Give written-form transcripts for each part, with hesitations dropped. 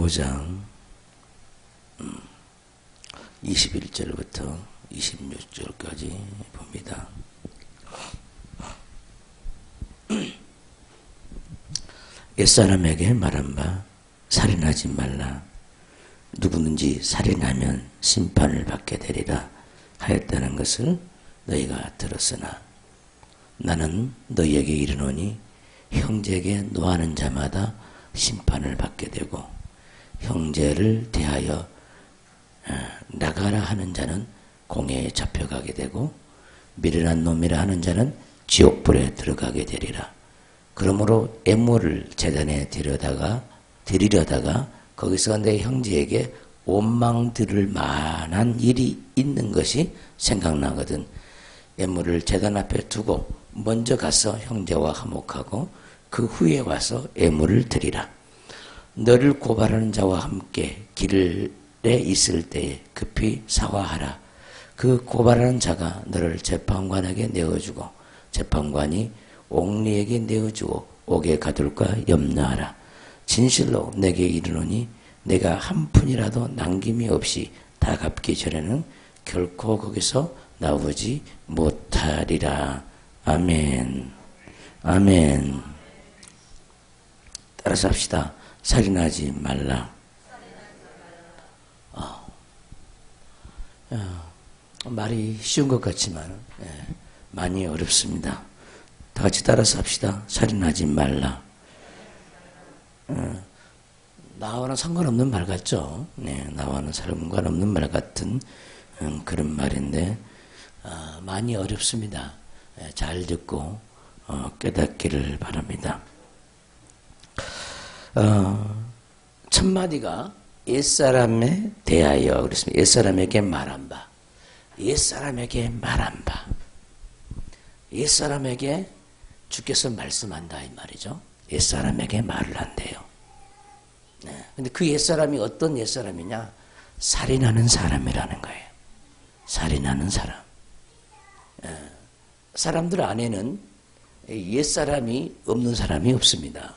5장 21절부터 26절까지 봅니다. 옛사람에게 말한 바 살인하지 말라. 누구든지 살인하면 심판을 받게 되리라 하였다는 것을 너희가 들었으나 나는 너희에게 이르노니 형제에게 노하는 자마다 심판을 받게 되고 형제를 대하여 나가라 하는 자는 공회에 잡혀가게 되고 미련한 놈이라 하는 자는 지옥불에 들어가게 되리라. 그러므로 애물을 제단에 드리려다가 거기서 내 형제에게 원망 들을 만한 일이 있는 것이 생각나거든. 애물을 제단 앞에 두고 먼저 가서 형제와 화목하고 그 후에 와서 애물을 드리라. 너를 고발하는 자와 함께 길에 있을 때에 급히 사과하라. 그 고발하는 자가 너를 재판관에게 내어주고 재판관이 옥리에게 내어주고 옥에 가둘까 염려하라. 진실로 내게 이르노니 내가 한 푼이라도 남김이 없이 다 갚기 전에는 결코 거기서 나오지 못하리라. 아멘. 아멘. 따라서 합시다. 살인하지 말라. 말이 쉬운 것 같지만 많이 어렵습니다. 다 같이 따라서 합시다. 살인하지 말라. 나와는 상관없는 말 같죠? 네, 나와는 상관없는 말 같은 그런 말인데 많이 어렵습니다. 잘 듣고 깨닫기를 바랍니다. 첫 마디가 옛사람에 대하여 그랬습니다. 옛사람에게 말한 바. 옛사람에게 말한 바. 옛사람에게 주께서 말씀한다 이 말이죠. 옛사람에게 말을 한대요. 네. 근데 그 옛사람이 어떤 옛사람이냐? 살인하는 사람이라는 거예요. 살인하는 사람. 사람들 안에는 옛사람이 없는 사람이 없습니다.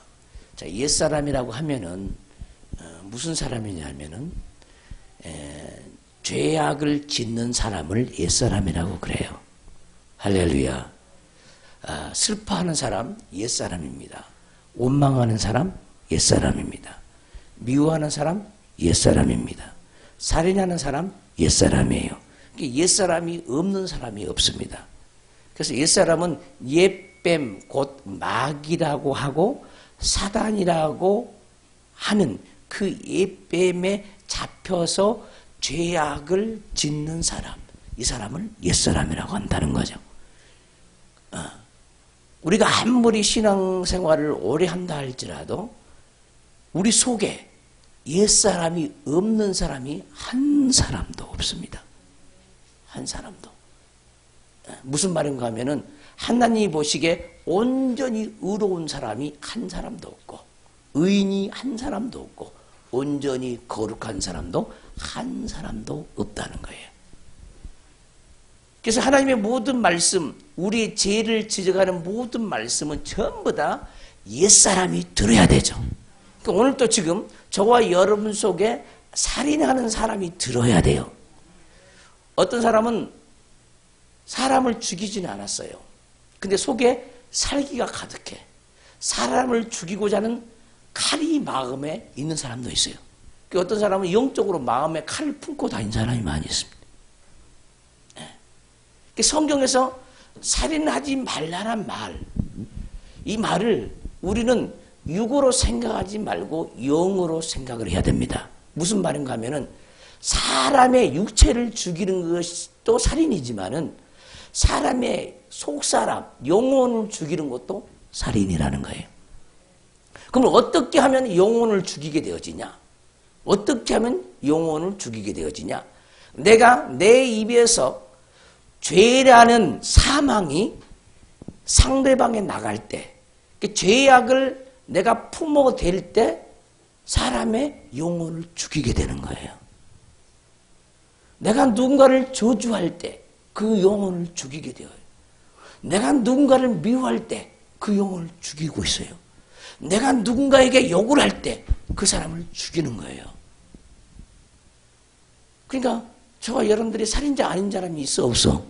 자, 옛사람이라고 하면은 무슨 사람이냐면은 죄악을 짓는 사람을 옛사람이라고 그래요. 할렐루야. 슬퍼하는 사람 옛사람입니다. 원망하는 사람 옛사람입니다. 미워하는 사람 옛사람입니다. 살인하는 사람 옛사람이에요. 옛사람이 없는 사람이 없습니다. 그래서 옛사람은 옛뱀 곧 마귀라고 하고 사단이라고 하는 그 옛뱀에 잡혀서 죄악을 짓는 사람, 이 사람을 옛사람이라고 한다는 거죠. 우리가 아무리 신앙생활을 오래 한다 할지라도 우리 속에 옛사람이 없는 사람이 한 사람도 없습니다. 한 사람도. 무슨 말인가 하면은 하나님이 보시기에 온전히 의로운 사람이 한 사람도 없고 의인이 한 사람도 없고 온전히 거룩한 사람도 한 사람도 없다는 거예요. 그래서 하나님의 모든 말씀, 우리의 죄를 지적하는 모든 말씀은 전부 다 옛사람이 들어야 되죠. 그러니까 오늘 또 지금 저와 여러분 속에 살인하는 사람이 들어야 돼요. 어떤 사람은 사람을 죽이지는 않았어요. 근데 속에 살기가 가득해. 사람을 죽이고자 하는 칼이 마음에 있는 사람도 있어요. 어떤 사람은 영적으로 마음에 칼을 품고 다니는 사람이 많이 있습니다. 성경에서 살인하지 말라는 말, 이 말을 우리는 육으로 생각하지 말고 영으로 생각을 해야 됩니다. 무슨 말인가 하면은 사람의 육체를 죽이는 것도 살인이지만은 사람의 속사람, 영혼을 죽이는 것도 살인이라는 거예요. 그럼 어떻게 하면 영혼을 죽이게 되어지냐? 어떻게 하면 영혼을 죽이게 되어지냐? 내가 내 입에서 죄라는 사망이 상대방에 나갈 때, 죄악을 내가 품어댈 때 사람의 영혼을 죽이게 되는 거예요. 내가 누군가를 저주할 때 그 영혼을 죽이게 되어요. 내가 누군가를 미워할 때 그 영혼을 죽이고 있어요. 내가 누군가에게 욕을 할 때 그 사람을 죽이는 거예요. 그러니까 저와 여러분들이 살인자 아닌 사람이 있어 없어?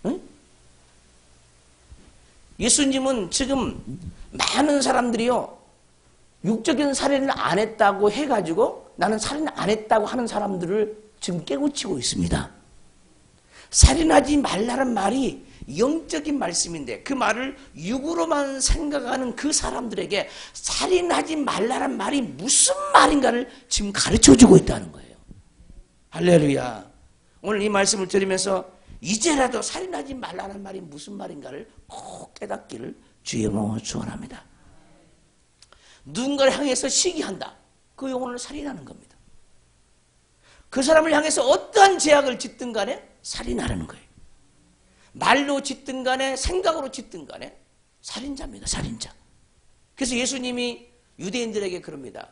응? 예수님은 지금 많은 사람들이요, 육적인 살인을 안 했다고 해가지고 나는 살인 안 했다고 하는 사람들을 지금 깨우치고 있습니다. 살인하지 말라는 말이 영적인 말씀인데 그 말을 육으로만 생각하는 그 사람들에게 살인하지 말라는 말이 무슨 말인가를 지금 가르쳐주고 있다는 거예요. 할렐루야. 오늘 이 말씀을 들으면서 이제라도 살인하지 말라는 말이 무슨 말인가를 꼭 깨닫기를 주의 이름으로 축원합니다. 누군가를 향해서 시기한다. 그 영혼을 살인하는 겁니다. 그 사람을 향해서 어떠한 제약을 짓든 간에 살인하라는 거예요. 말로 짓든 간에 생각으로 짓든 간에 살인자입니다. 살인자. 그래서 예수님이 유대인들에게 그럽니다.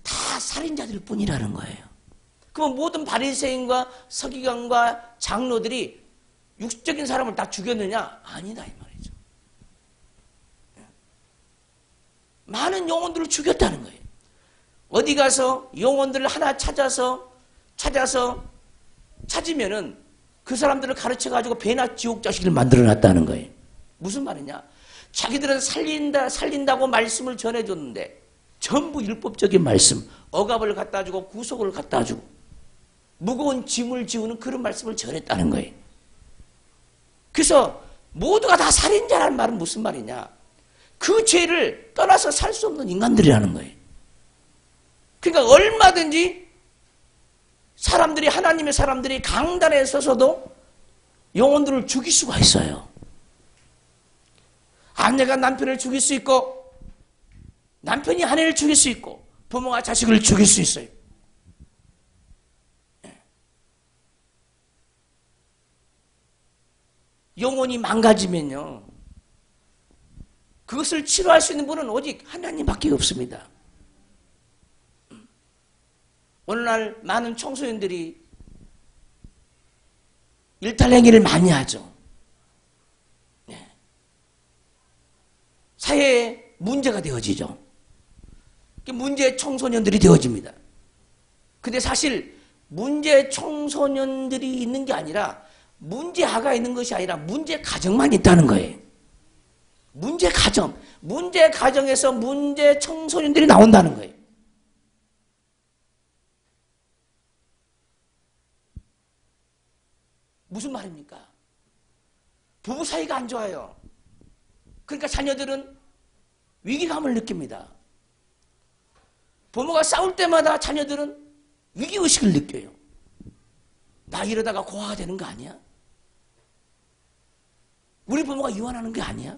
다 살인자들 뿐이라는 거예요. 그럼 모든 바리새인과 서기관과 장로들이 육적인 사람을 다 죽였느냐? 아니다 이 말이죠. 많은 영혼들을 죽였다는 거예요. 어디 가서 영혼들을 하나 찾으면은 그 사람들을 가르쳐가지고 배나 지옥 자식을 만들어놨다는 거예요. 무슨 말이냐? 자기들은 살린다고 말씀을 전해줬는데 전부 율법적인 말씀, 억압을 갖다 주고 구속을 갖다 주고 무거운 짐을 지우는 그런 말씀을 전했다는 거예요. 그래서 모두가 다 살인자라는 말은 무슨 말이냐? 그 죄를 떠나서 살 수 없는 인간들이라는 거예요. 그러니까 얼마든지 하나님의 사람들이 강단에 서서도 영혼들을 죽일 수가 있어요. 아내가 남편을 죽일 수 있고 남편이 아내를 죽일 수 있고 부모가 자식을 죽일 수 있어요. 영혼이 망가지면요, 그것을 치료할 수 있는 분은 오직 하나님밖에 없습니다. 오늘날 많은 청소년들이 일탈행위를 많이 하죠. 사회에 문제가 되어지죠. 문제 청소년들이 되어집니다. 근데 사실 문제 청소년들이 있는 게 아니라 문제아가 있는 것이 아니라 문제 가정만 있다는 거예요. 문제 가정에서 문제 청소년들이 나온다는 거예요. 무슨 말입니까? 부부 사이가 안 좋아요. 그러니까 자녀들은 위기감을 느낍니다. 부모가 싸울 때마다 자녀들은 위기의식을 느껴요. 나 이러다가 고아가 되는 거 아니야? 우리 부모가 이혼하는 게 아니야?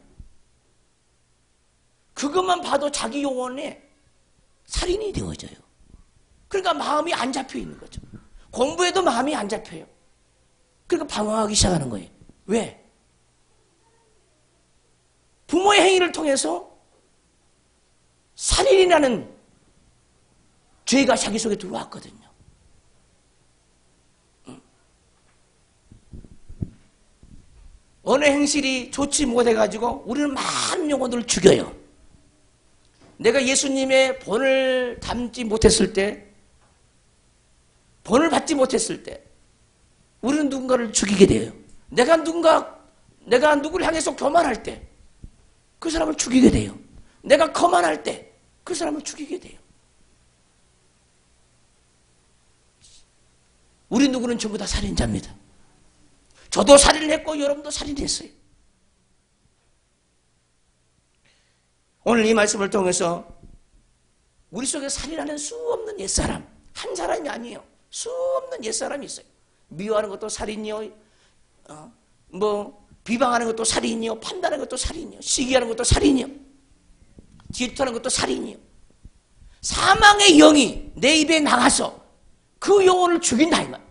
그것만 봐도 자기 영혼에 살인이 되어져요. 그러니까 마음이 안 잡혀 있는 거죠. 공부에도 마음이 안 잡혀요. 그러니까 방황하기 시작하는 거예요. 왜? 부모의 행위를 통해서 살인이라는 죄가 자기 속에 들어왔거든요. 어느 행실이 좋지 못해가지고 우리는 많은 영혼들을 죽여요. 내가 예수님의 본을 담지 못했을 때, 본을 받지 못했을 때 우리는 누군가를 죽이게 돼요. 내가 누구를 향해서 교만할 때 그 사람을 죽이게 돼요. 내가 거만할 때 그 사람을 죽이게 돼요. 우리 누구는 전부 다 살인자입니다. 저도 살인을 했고 여러분도 살인했어요. 오늘 이 말씀을 통해서 우리 속에 살인하는 수 없는 옛사람, 한 사람이 아니에요. 수 없는 옛사람이 있어요. 미워하는 것도 살인이요, 비방하는 것도 살인이요, 판단하는 것도 살인이요, 시기하는 것도 살인이요, 질투하는 것도 살인이요. 사망의 영이 내 입에 나가서 그 영혼을 죽인다 이 말.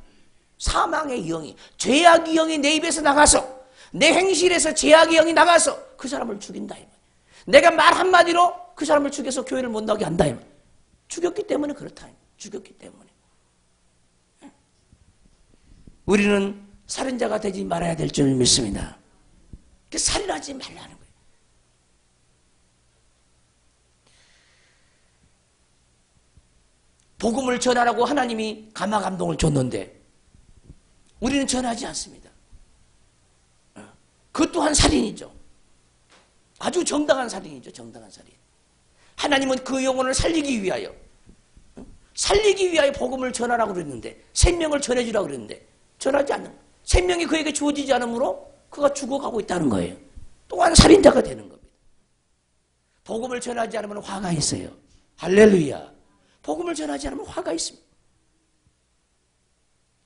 사망의 영이, 죄악의 영이 내 입에서 나가서, 내 행실에서 죄악의 영이 나가서 그 사람을 죽인다 이 말. 내가 말 한마디로 그 사람을 죽여서 교회를 못 나오게 한다 이 말. 죽였기 때문에 그렇다. 죽였기 때문에. 우리는 살인자가 되지 말아야 될 줄 믿습니다. 살인하지 말라는 거예요. 복음을 전하라고 하나님이 감화감동을 줬는데 우리는 전하지 않습니다. 그것 또한 살인이죠. 아주 정당한 살인이죠. 정당한 살인. 하나님은 그 영혼을 살리기 위하여 복음을 전하라고 그랬는데, 생명을 전해주라고 그랬는데 전하지 않는 거예요. 생명이 그에게 주어지지 않으므로 그가 죽어가고 있다는 거예요. 또한 살인자가 되는 겁니다. 복음을 전하지 않으면 화가 있어요. 할렐루야. 복음을 전하지 않으면 화가 있습니다.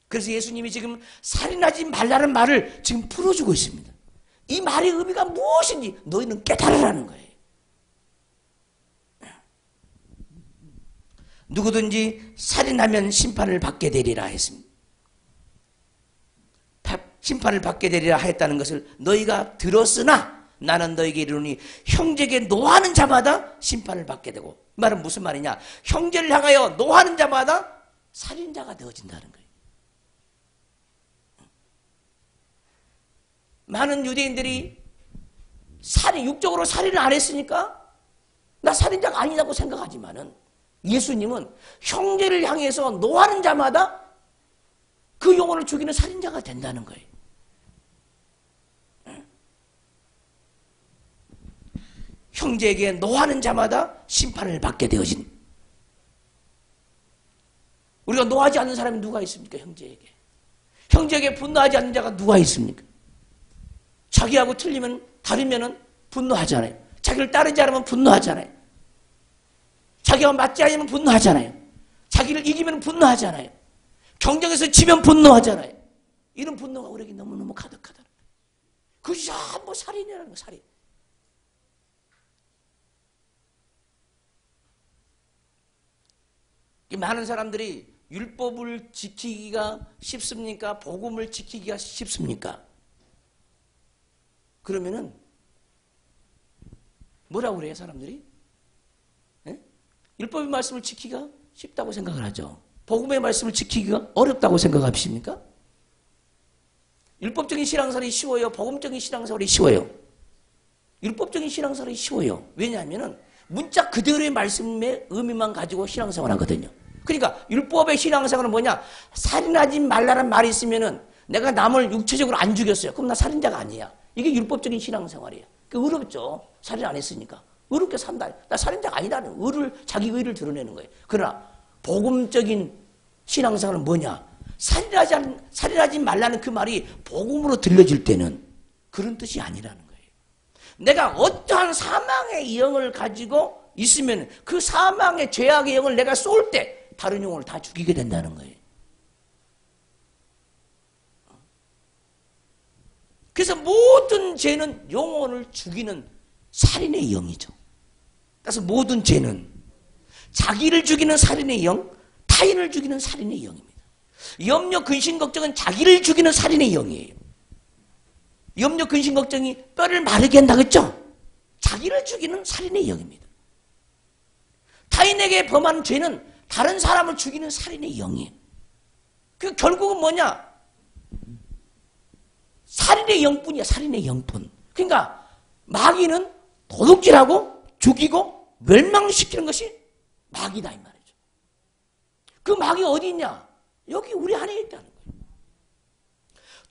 그래서 예수님이 지금 살인하지 말라는 말을 지금 풀어주고 있습니다. 이 말의 의미가 무엇인지 너희는 깨달으라는 거예요. 누구든지 살인하면 심판을 받게 되리라 했습니다. 심판을 받게 되리라 했다는 것을 너희가 들었으나 나는 너희에게 이르노니 형제에게 노하는 자마다 심판을 받게 되고, 이 말은 무슨 말이냐? 형제를 향하여 노하는 자마다 살인자가 되어진다는 거예요. 많은 유대인들이 육적으로 살인을 안 했으니까 나 살인자가 아니라고 생각하지만은, 예수님은 형제를 향해서 노하는 자마다 그 영혼을 죽이는 살인자가 된다는 거예요. 형제에게 노하는 자마다 심판을 받게 되어진. 우리가 노하지 않는 사람이 누가 있습니까? 형제에게. 형제에게 분노하지 않는 자가 누가 있습니까? 자기하고 다르면은 분노하잖아요. 자기를 따르지 않으면 분노하잖아요. 자기와 맞지 않으면 분노하잖아요. 자기를 이기면 분노하잖아요. 경쟁에서 지면 분노하잖아요. 이런 분노가 우리에게 너무너무 가득하다. 그것이 전부 살인이라는 거, 살인. 많은 사람들이 율법을 지키기가 쉽습니까? 복음을 지키기가 쉽습니까? 그러면은 뭐라고 그래요, 사람들이? 네? 율법의 말씀을 지키기가 쉽다고 생각을 하죠. 복음의 말씀을 지키기가 어렵다고 생각하십니까? 율법적인 신앙생활이 쉬워요? 복음적인 신앙생활이 쉬워요? 율법적인 신앙생활이 쉬워요. 왜냐하면 문자 그대로의 말씀의 의미만 가지고 신앙생활 하거든요. 그러니까 율법의 신앙생활은 뭐냐? 살인하지 말라는 말이 있으면은 내가 남을 육체적으로 안 죽였어요. 그럼 나 살인자가 아니야. 이게 율법적인 신앙생활이에요. 어렵죠. 살인 안 했으니까. 어렵게 산다. 나 살인자가 아니라는 자기 의를 드러내는 거예요. 그러나 복음적인 신앙생활은 뭐냐? 살인하지 말라는 그 말이 복음으로 들려질 때는 그런 뜻이 아니라는 거예요. 내가 어떠한 사망의 영을 가지고 있으면 그 사망의 죄악의 영을 내가 쏠 때 다른 영혼을 다 죽이게 된다는 거예요. 그래서 모든 죄는 영혼을 죽이는 살인의 영이죠. 그래서 모든 죄는 자기를 죽이는 살인의 영, 타인을 죽이는 살인의 영입니다. 염려, 근심, 걱정은 자기를 죽이는 살인의 영이에요. 염려, 근심, 걱정이 뼈를 마르게 한다 그랬죠? 자기를 죽이는 살인의 영입니다. 타인에게 범한 죄는 다른 사람을 죽이는 살인의 영이에요. 그 결국은 뭐냐? 살인의 영뿐이야, 살인의 영뿐. 그러니까 마귀는 도둑질하고 죽이고 멸망시키는 것이 마귀다 이 말이죠. 그 마귀가 어디 있냐? 여기 우리 안에 있다는 거예요.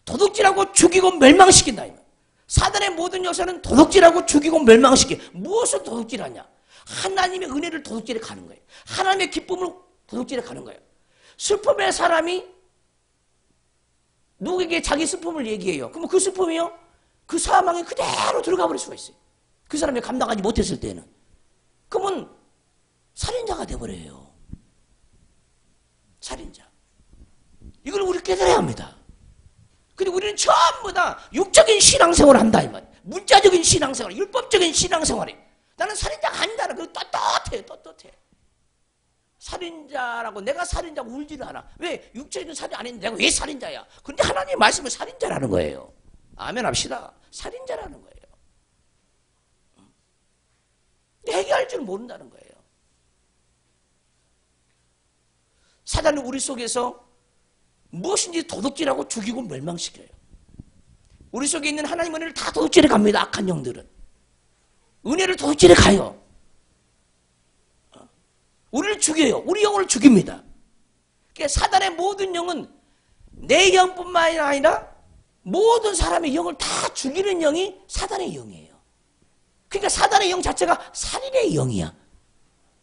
도둑질하고 죽이고 멸망시킨다 이 말. 사단의 모든 역사는 도둑질하고 죽이고 멸망시켜. 무엇을 도둑질하냐? 하나님의 은혜를 도둑질해 가는 거예요. 하나님의 기쁨을 도둑질해 가는 거예요. 슬픔의 사람이 누구에게 자기 슬픔을 얘기해요. 그러면 그 슬픔이요? 그 사망에 그대로 들어가 버릴 수가 있어요. 그 사람이 감당하지 못했을 때는. 그러면 살인자가 돼버려요. 살인자. 이걸 우리 깨달아야 합니다. 그리고 우리는 전부 다 육적인 신앙생활을 한다 이 말이에요. 문자적인 신앙생활, 율법적인 신앙생활이. 나는 살인자가 아니다라. 그 떳떳해. 살인자라고 내가 살인자고 울지는 않아. 왜? 육체적인 살인 안 했는데 내가 왜 살인자야? 그런데 하나님의 말씀은 살인자라는 거예요. 아멘 합시다. 살인자라는 거예요. 해결할 줄 모른다는 거예요. 사단은 우리 속에서 무엇인지 도둑질하고 죽이고 멸망시켜요. 우리 속에 있는 하나님의 은혜를 다 도둑질해 갑니다. 악한 영들은. 은혜를 도둑질해 가요. 우리를 죽여요. 우리 영을 죽입니다. 그러니까 사단의 모든 영은 내 영뿐만 아니라 모든 사람의 영을 다 죽이는 영이 사단의 영이에요. 그러니까 사단의 영 자체가 살인의 영이야.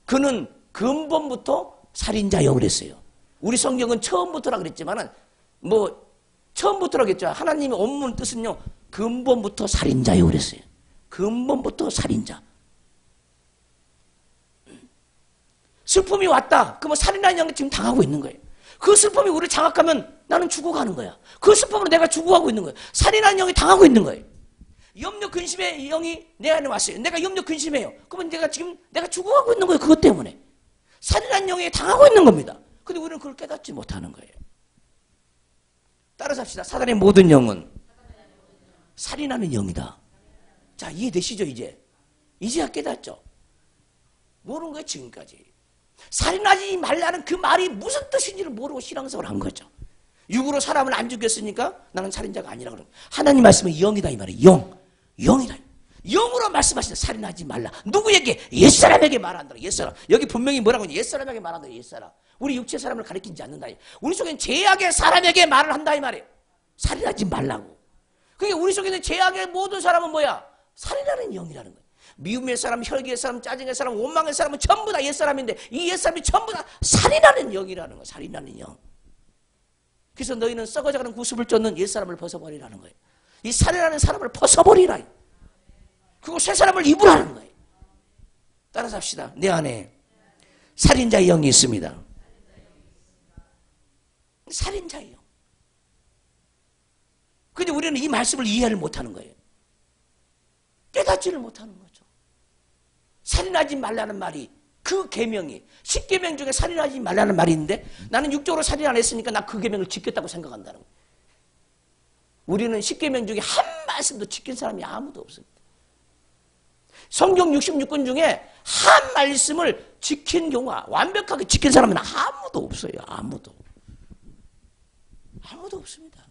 그는 근본부터 살인자 영을 했어요. 우리 성경은 처음부터라 그랬지만은 처음부터라 그랬죠. 하나님의 원문 뜻은요, 근본부터 살인자 영을 했어요. 근본부터 살인자. 슬픔이 왔다. 그러면 살인하는 영이 지금 당하고 있는 거예요. 그 슬픔이 우리를 장악하면 나는 죽어가는 거야. 그 슬픔으로 내가 죽어가고 있는 거예요. 살인하는 영이 당하고 있는 거예요. 염려 근심의 영이 내 안에 왔어요. 내가 염려 근심해요. 그러면 내가 죽어가고 있는 거예요. 그것 때문에. 살인하는 영에 당하고 있는 겁니다. 근데 우리는 그걸 깨닫지 못하는 거예요. 따라서 합시다. 사단의 모든 영은 살인하는 영이다. 자, 이해되시죠, 이제? 이제야 깨닫죠? 모르는 거예요, 지금까지. 살인하지 말라는 그 말이 무슨 뜻인지를 모르고 신앙생활을 한 거죠. 육으로 사람을 안 죽였으니까 나는 살인자가 아니라 그런 거예요. 하나님 말씀은 영이다 이 말이에요. 영이다. 영으로 말씀하시는 살인하지 말라. 누구에게? 옛사람에게 말한다. 옛사람. 여기 분명히 뭐라고 하냐? 옛사람에게 말한다. 옛사람. 우리 육체 사람을 가리키지 않는다. 우리 속에는 죄악의 사람에게 말을 한다 이 말이에요. 살인하지 말라고. 그러니까 우리 속에는 죄악의 모든 사람은 뭐야? 살인하는 영이라는 거예요. 미움의 사람, 혈기의 사람, 짜증의 사람, 원망의 사람은 전부 다 옛사람인데 이 옛사람이 전부 다 살인하는 영이라는 거예요. 살인하는 영. 그래서 너희는 썩어져가는 구습을 쫓는 옛사람을 벗어버리라는 거예요. 이 살인하는 사람을 벗어버리라. 그리고 새 사람을 입으라는 거예요. 따라서 합시다. 내 안에 살인자의 영이 있습니다. 살인자의 영. 근데 우리는 이 말씀을 이해를 못하는 거예요. 깨닫지를 못하는 거죠. 살인하지 말라는 말이 그 계명이 10계명 중에 살인하지 말라는 말이 있는데 나는 육적으로 살인 안 했으니까 나 그 계명을 지켰다고 생각한다는 거예요. 우리는 10계명 중에 한 말씀도 지킨 사람이 아무도 없습니다. 성경 66권 중에 한 말씀을 지킨 경우가 완벽하게 지킨 사람은 아무도 없어요. 아무도 없습니다.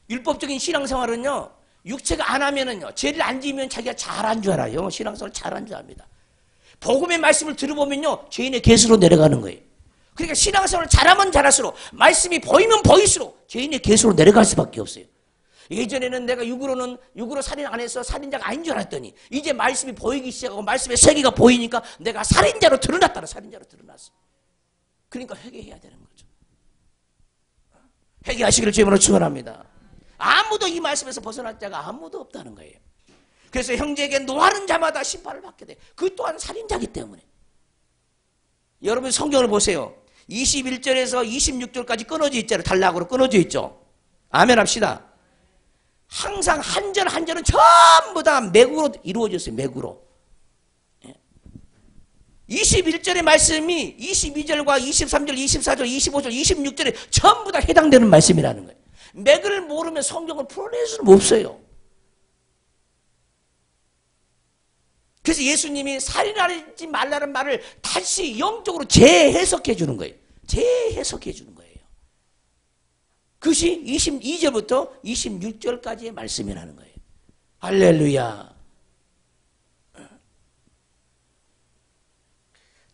율법적인 신앙생활은요, 육체가 안 하면은요, 죄를 안 지으면 자기가 잘한 줄 알아요. 신앙생활 잘한 줄 압니다. 복음의 말씀을 들어보면요, 죄인의 계수로 내려가는 거예요. 그러니까 신앙생활을 잘하면 잘할수록, 말씀이 보이면 보일수록 죄인의 계수로 내려갈 수밖에 없어요. 예전에는 내가 육으로 살인 안 해서 살인자가 아닌 줄 알았더니, 이제 말씀이 보이기 시작하고, 말씀의 세계가 보이니까 내가 살인자로 드러났다는 살인자로 드러났어. 그러니까 회개해야 되는 거죠. 회개하시기를 주님으로 축원합니다. 아무도 이 말씀에서 벗어날 자가 아무도 없다는 거예요. 그래서 형제에게 노하는 자마다 심판을 받게 돼. 그 또한 살인자이기 때문에. 여러분 성경을 보세요. 21절에서 26절까지 끊어져 있잖아요. 단락으로 끊어져 있죠. 아멘 합시다. 항상 한 절 한 절은 전부 다 맥으로 이루어졌어요. 맥으로. 21절의 말씀이 22절과 23절, 24절, 25절, 26절에 전부 다 해당되는 말씀이라는 거예요. 맥을 모르면 성경을 풀어낼 수는 없어요. 그래서 예수님이 살인하지 말라는 말을 다시 영적으로 재해석해 주는 거예요. 재해석해 주는 거예요. 그것이 22절부터 26절까지의 말씀이라는 거예요. 할렐루야.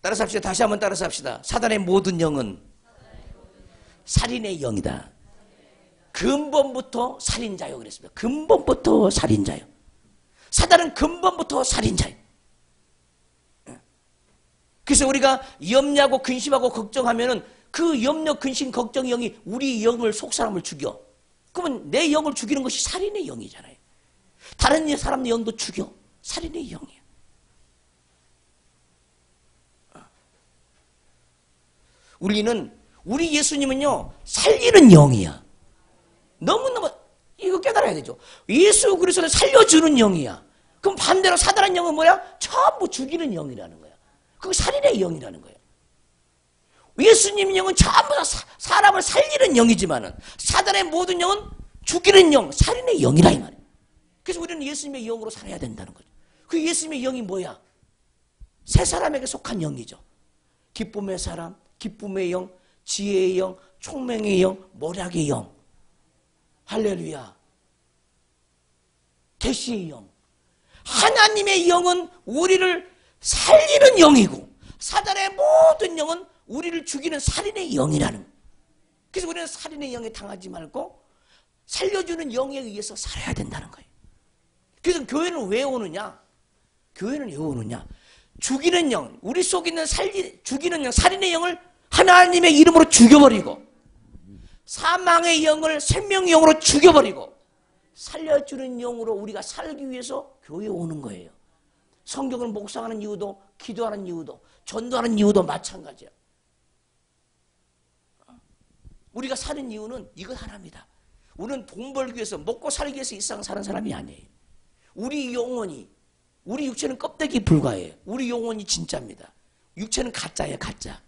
따라서 합시다. 다시 한번 따라서 합시다. 사단의 모든 영은 살인의 영이다. 근본부터 살인자요 그랬습니다. 근본부터 살인자요. 사단은 근본부터 살인자요. 그래서 우리가 염려하고 근심하고 걱정하면은 그 염려, 근심, 걱정 영이 우리 영을 속 사람을 죽여. 그러면 내 영을 죽이는 것이 살인의 영이잖아요. 다른 사람의 영도 죽여. 살인의 영이야. 우리 예수님은요, 살리는 영이야. 너무너무 이거 깨달아야 되죠. 예수 그리스도는 살려주는 영이야. 그럼 반대로 사단한 영은 뭐야? 전부 죽이는 영이라는 거야. 그게 살인의 영이라는 거예요. 예수님 영은 전부 다 사람을 살리는 영이지만은 사단의 모든 영은 죽이는 영, 살인의 영이라 이 말이에요. 그래서 우리는 예수님의 영으로 살아야 된다는 거죠. 그 예수님의 영이 뭐야? 세 사람에게 속한 영이죠. 기쁨의 사람, 기쁨의 영, 지혜의 영, 총명의 영, 모략의 영. 할렐루야. 계시의 영. 하나님의 영은 우리를 살리는 영이고 사단의 모든 영은 우리를 죽이는 살인의 영이라는 거예요. 그래서 우리는 살인의 영에 당하지 말고 살려주는 영에 의해서 살아야 된다는 거예요. 그래서 교회는 왜 오느냐? 교회는 왜 오느냐? 죽이는 영, 우리 속에 있는 죽이는 영, 살인의 영을 하나님의 이름으로 죽여버리고 사망의 영을 생명의 영으로 죽여버리고 살려주는 영으로 우리가 살기 위해서 교회에 오는 거예요. 성경을 묵상하는 이유도, 기도하는 이유도, 전도하는 이유도 마찬가지야. 우리가 사는 이유는 이것 하나입니다. 우리는 돈 벌기 위해서, 먹고 살기 위해서 이 세상 사는 사람이 아니에요. 우리 영혼이, 우리 육체는 껍데기 불과해요. 우리 영혼이 진짜입니다. 육체는 가짜예요, 가짜.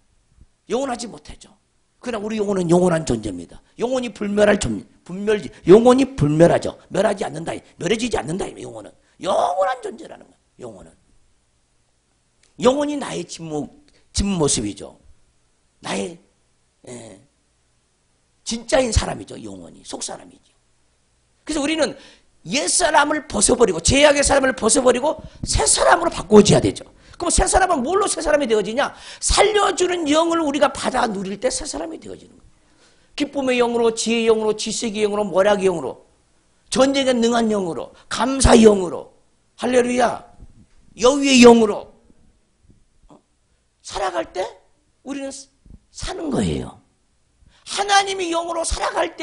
영원하지 못하죠. 그러나 우리 영혼은 영원한 존재입니다. 영혼이 불멸할 존재, 영혼이 불멸하죠. 멸하지 않는다, 멸해지지 않는다, 영혼은. 영원한 존재라는 거예요, 영혼은. 영혼이 나의 진모습이죠. 나의, 진짜인 사람이죠, 영혼이. 속사람이죠. 그래서 우리는 옛사람을 벗어버리고, 죄악의 사람을 벗어버리고, 새 사람으로 바꿔줘야 되죠. 그럼 새 사람은 뭘로 새 사람이 되어지냐? 살려주는 영을 우리가 받아 누릴 때 새 사람이 되어지는 거예요. 기쁨의 영으로, 지혜의 영으로, 지식의 영으로, 모략의 영으로, 전쟁에 능한 영으로, 감사의 영으로, 할렐루야, 여위의 영으로 살아갈 때 우리는 사는 거예요. 하나님의 영으로 살아갈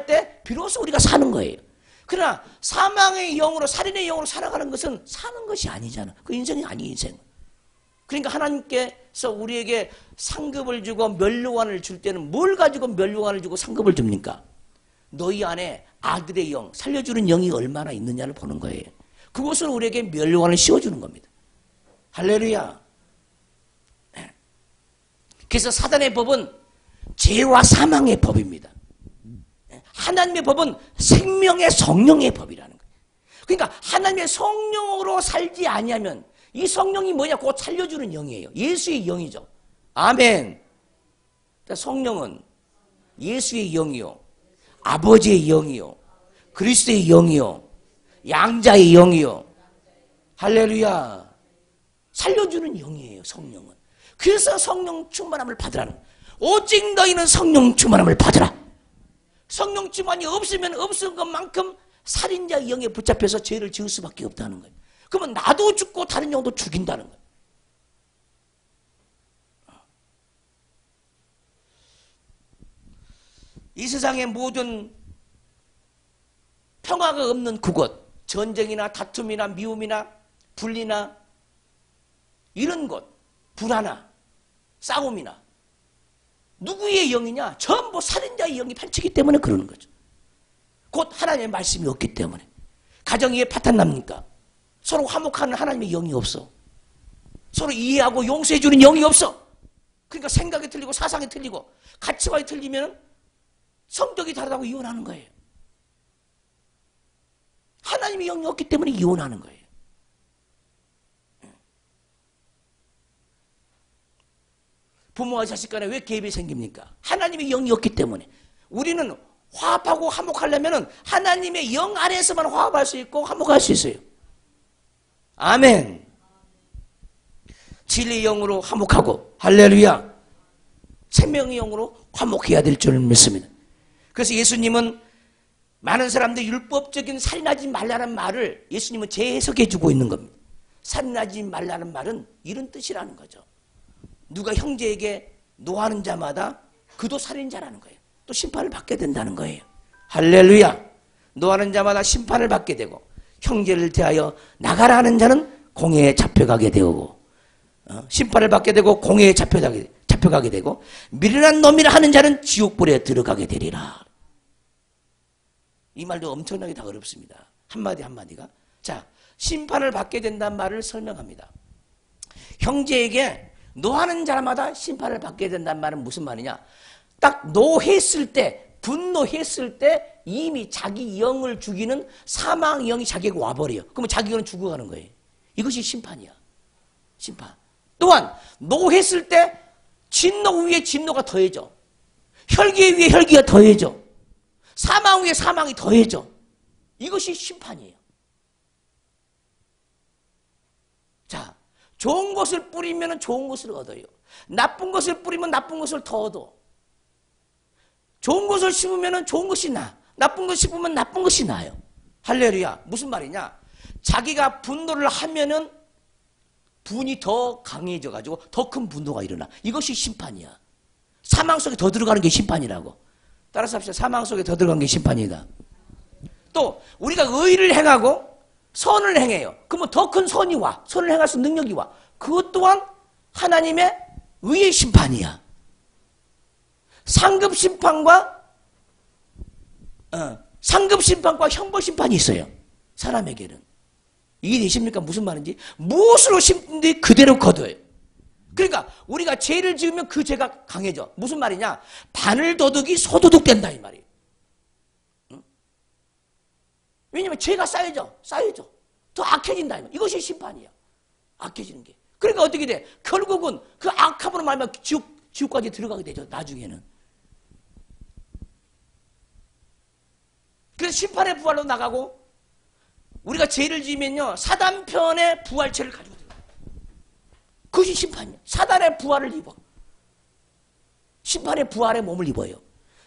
때 비로소 우리가 사는 거예요. 그러나 사망의 영으로, 살인의 영으로 살아가는 것은 사는 것이 아니잖아. 그 인생이 아니, 인생. 그러니까 하나님께서 우리에게 상급을 주고 면류관을 줄 때는 뭘 가지고 면류관을 주고 상급을 줍니까? 너희 안에 아들의 영, 살려주는 영이 얼마나 있느냐를 보는 거예요. 그것을 우리에게 면류관을 씌워주는 겁니다. 할렐루야. 그래서 사단의 법은 죄와 사망의 법입니다. 하나님의 법은 생명의 성령의 법이라는 거예요. 그러니까 하나님의 성령으로 살지 아니하면, 이 성령이 뭐냐? 곧 살려주는 영이에요. 예수의 영이죠. 아멘. 성령은 예수의 영이요, 아버지의 영이요, 그리스도의 영이요, 양자의 영이요. 할렐루야. 살려주는 영이에요, 성령은. 그래서 성령 충만함을 받으라는 거예요. 오직 너희는 성령 충만함을 받으라. 성령 충만이 없으면 없은 것만큼 살인자의 영에 붙잡혀서 죄를 지을 수밖에 없다는 거예요. 그러면 나도 죽고 다른 영도 죽인다는 거예요. 이 세상의 모든 평화가 없는 그곳, 전쟁이나 다툼이나 미움이나 분리나 이런 곳, 불화나 싸움이나, 누구의 영이냐? 전부 살인자의 영이 판치기 때문에 그러는 거죠. 곧 하나님의 말씀이 없기 때문에. 가정 위에 파탄 납니까? 서로 화목하는 하나님의 영이 없어. 서로 이해하고 용서해주는 영이 없어. 그러니까 생각이 틀리고 사상이 틀리고 가치관이 틀리면 성격이 다르다고 이혼하는 거예요. 하나님의 영이 없기 때문에 이혼하는 거예요. 부모와 자식 간에 왜 갭이 생깁니까? 하나님의 영이 없기 때문에. 우리는 화합하고 화목하려면 하나님의 영 안에서만 화합할 수 있고 화목할 수 있어요. 아멘. 진리의 영으로 화목하고, 할렐루야, 생명의 영으로 화목해야 될 줄 믿습니다. 그래서 예수님은 많은 사람들이 율법적인 살인하지 말라는 말을 예수님은 재해석해 주고 있는 겁니다. 살인하지 말라는 말은 이런 뜻이라는 거죠. 누가 형제에게 노하는 자마다 그도 살인자라는 거예요. 또 심판을 받게 된다는 거예요. 할렐루야. 노하는 자마다 심판을 받게 되고, 형제를 대하여 나가라 하는 자는 공회에 잡혀가게 되고, 심판을 받게 되고 공회에 잡혀가게 되고, 미련한 놈이라 하는 자는 지옥불에 들어가게 되리라. 이 말도 엄청나게 다 어렵습니다. 한마디 한마디가. 자, 심판을 받게 된다는 말을 설명합니다. 형제에게 노하는 자마다 심판을 받게 된다는 말은 무슨 말이냐? 딱 노했을 때, 분노했을 때 이미 자기 영을 죽이는 사망 영이 자기에게 와버려요. 그러면 자기 영은 죽어가는 거예요. 이것이 심판이야. 심판. 또한 노했을 때 진노 위에 진노가 더해져. 혈기 위에 혈기가 더해져. 사망 위에 사망이 더해져. 이것이 심판이에요. 자, 좋은 것을 뿌리면 좋은 것을 얻어요. 나쁜 것을 뿌리면 나쁜 것을 더 얻어. 좋은 것을 심으면 좋은 것이 나. 나쁜 것을 심으면 나쁜 것이 나요. 할렐루야. 무슨 말이냐? 자기가 분노를 하면은 분이 더 강해져가지고 더 큰 분노가 일어나. 이것이 심판이야. 사망 속에 더 들어가는 게 심판이라고. 따라서 합시다. 사망 속에 더 들어간 게 심판이다. 또 우리가 의를 행하고 선을 행해요. 그러면 더 큰 선이 와. 선을 행할 수 있는 능력이 와. 그것 또한 하나님의 의의 심판이야. 상급 심판과 형벌 심판이 있어요. 사람에게는. 이게 되십니까? 무슨 말인지. 무엇으로 심든지 그대로 거둬요. 그러니까 우리가 죄를 지으면 그 죄가 강해져. 무슨 말이냐? 바늘 도둑이 소도둑 된다 이 말이에요. 응? 왜냐면 죄가 쌓여져. 더 악해진다 이 말이에요. 이것이 심판이야. 악해지는 게. 그러니까 어떻게 돼? 결국은 그 악함으로 말하면 지옥까지 들어가게 되죠. 나중에는. 그래서 심판의 부활로 나가고 우리가 죄를 지으면요. 사단편의 부활체를 가지고 들어가요. 그것이 심판이에요. 사단의 부활을 입어. 심판의 부활의 몸을 입어요.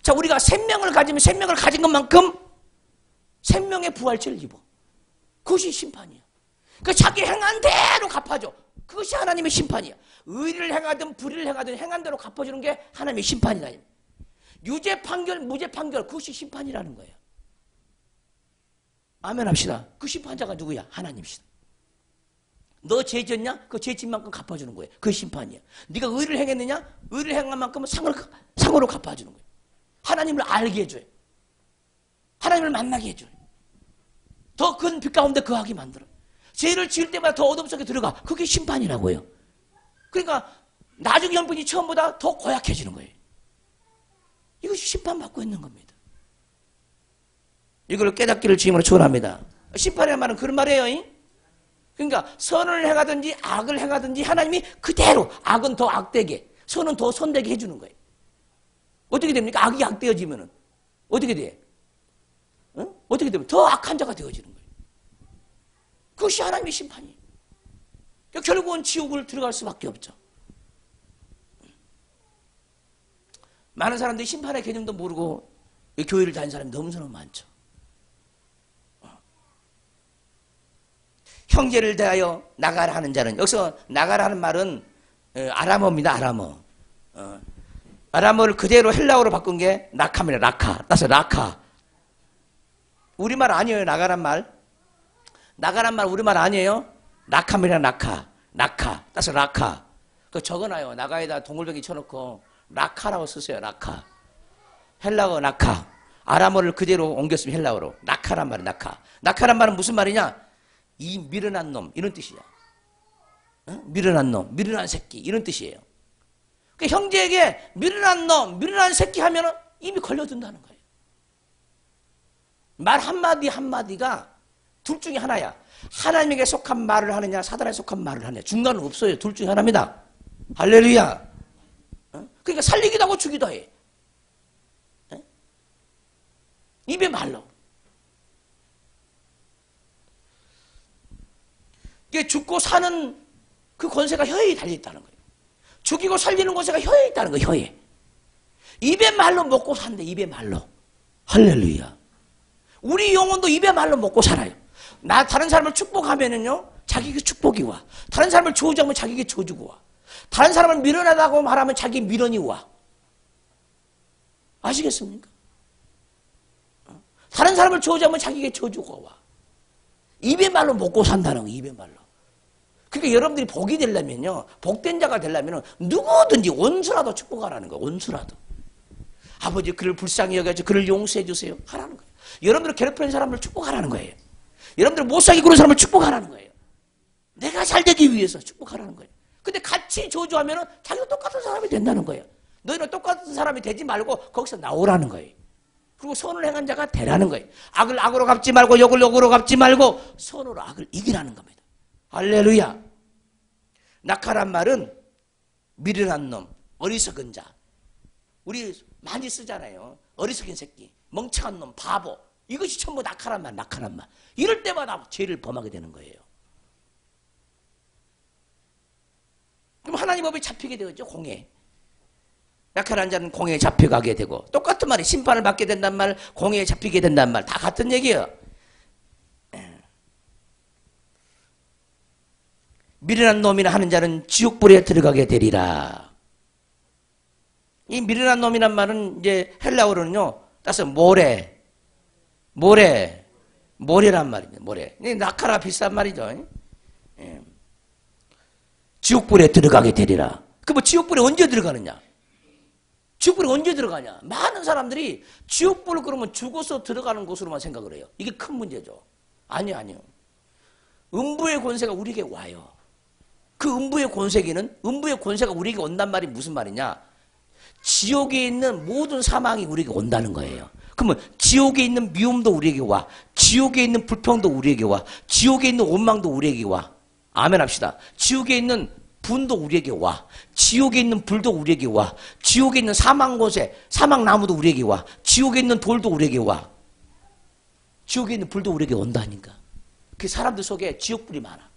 자, 우리가 생명을 가지면 생명을 가진 것만큼 생명의 부활체를 입어. 그것이 심판이야. 그러니까 자기 행한 대로 갚아줘. 그것이 하나님의 심판이야. 의를 행하든 불의를 행하든 행한 대로 갚아주는 게 하나님의 심판이다. 유죄 판결, 무죄 판결, 그것이 심판이라는 거예요. 아멘 합시다. 그 심판자가 누구야? 하나님이시다. 너 죄 지었냐? 그 죄 지은 만큼 갚아주는 거예요. 그게 심판이야. 네가 의를 행했느냐? 의를 행한 만큼은 상으로 갚아주는 거예요. 하나님을 알게 해줘요. 하나님을 만나게 해줘요. 더 큰 빛 가운데 거하게 만들어요. 죄를 지을 때마다 더 어둠 속에 들어가. 그게 심판이라고요. 그러니까 나중 형편이 처음보다 더 고약해지는 거예요. 이것이 심판받고 있는 겁니다. 이걸 깨닫기를 주님으로 축원합니다. 심판이라는 말은 그런 말이에요. 그러니까 선을 행하든지 악을 행하든지 하나님이 그대로 악은 더 악되게, 선은 더 선되게 해주는 거예요. 어떻게 됩니까? 악이 악되어지면은 어떻게 돼? 응? 어떻게 되면 더 악한 자가 되어지는 거예요. 그것이 하나님의 심판이에요. 그러니까 결국은 지옥을 들어갈 수밖에 없죠. 많은 사람들이 심판의 개념도 모르고 교회를 다니는 사람이 너무너무 많죠. 형제를 대하여 나가라 하는 자는, 여기서 나가라 하는 말은 아람어입니다. 아람어. 아람어를 그대로 헬라어로 바꾼 게 낙하입니다. 낙하. 따라서 낙하. 우리말 아니에요. 나가란 말. 나가란 말 우리말 아니에요. 낙하입니다. 낙하. 낙하. 따라서 낙하. 그거 적어놔요. 나가에다 동글뱅이 쳐놓고 낙하라고 쓰세요. 낙하. 헬라어 낙하. 아람어를 그대로 옮겼으면 헬라어로. 낙하란 말이에요. 낙하. 낙하란 말은 무슨 말이냐? 이 미련한 놈, 이런 뜻이야. 어? 미련한 놈, 미련한 새끼, 이런 뜻이에요. 그러니까 형제에게 미련한 놈, 미련한 새끼 하면 이미 걸려든다는 거예요. 말 한마디 한마디가 둘 중에 하나야. 하나님에게 속한 말을 하느냐, 사단에 속한 말을 하느냐. 중간은 없어요. 둘 중에 하나입니다. 할렐루야. 어? 그러니까 살리기도 하고 주기도 해. 어? 입의 말로. 이게 죽고 사는 그 권세가 혀에 달려있다는 거예요. 죽이고 살리는 권세가 혀에 있다는 거예요. 혀에. 입의 말로 먹고 산대. 입의 말로. 할렐루야. 우리 영혼도 입의 말로 먹고 살아요. 다른 사람을 축복하면은요, 자기에게 축복이 와. 다른 사람을 저주하면 자기에게 저주가 와. 다른 사람을 미련하다고 말하면 자기 미련이 와. 아시겠습니까? 다른 사람을 저주하면 자기에게 저주가 와. 입의 말로 먹고 산다는 거, 입의 말로. 그러니까 여러분들이 복이 되려면요, 복된 자가 되려면 누구든지 원수라도 축복하라는 거예요. 원수라도. 아버지 그를 불쌍히 여겨가지고 그를 용서해 주세요. 하라는 거예요. 여러분들 괴롭히는 사람을 축복하라는 거예요. 여러분들 못살게 구는 사람을 축복하라는 거예요. 내가 잘 되기 위해서 축복하라는 거예요. 근데 같이 저주하면 자기가 똑같은 사람이 된다는 거예요. 너희는 똑같은 사람이 되지 말고 거기서 나오라는 거예요. 그리고 선을 행한 자가 되라는 거예요. 악을 악으로 갚지 말고 욕을 욕으로 갚지 말고 선으로 악을 이기라는 겁니다. 할렐루야. 낙하란 말은 미련한 놈, 어리석은 자. 우리 많이 쓰잖아요. 어리석은 새끼, 멍청한 놈, 바보. 이것이 전부 낙하란 말, 낙하란 말. 이럴 때마다 죄를 범하게 되는 거예요. 그럼 하나님 법에 잡히게 되겠죠. 공에. 약한 자는 공에 잡혀가게 되고, 똑같은 말이 심판을 받게 된단 말, 공에 잡히게 된단 말, 다 같은 얘기예요. 미련한 놈이나 하는 자는 지옥불에 들어가게 되리라. 이 미련한 놈이란 말은 이제 헬라어로는요, 따서 모래란 말이죠. 모래. 낙하라 비슷한 말이죠. 예. 지옥불에 들어가게 되리라. 그 뭐 지옥불에 언제 들어가느냐? 지옥불에 언제 들어가냐? 많은 사람들이 지옥불을 그러면 죽어서 들어가는 곳으로만 생각을 해요. 이게 큰 문제죠. 아니요. 음부의 권세가 우리에게 와요. 그 음부의 권세가 우리에게 온단 말이 무슨 말이냐? 지옥에 있는 모든 사망이 우리에게 온다는 거예요. 그러면 지옥에 있는 미움도 우리에게 와. 지옥에 있는 불평도 우리에게 와. 지옥에 있는 원망도 우리에게 와. 아멘 합시다. 지옥에 있는 분도 우리에게 와. 지옥에 있는 불도 우리에게 와. 지옥에 있는 사망 곳에 사망나무도 우리에게 와. 지옥에 있는 돌도 우리에게 와. 지옥에 있는 불도 우리에게 온다니까. 그 사람들 속에 지옥불이 많아.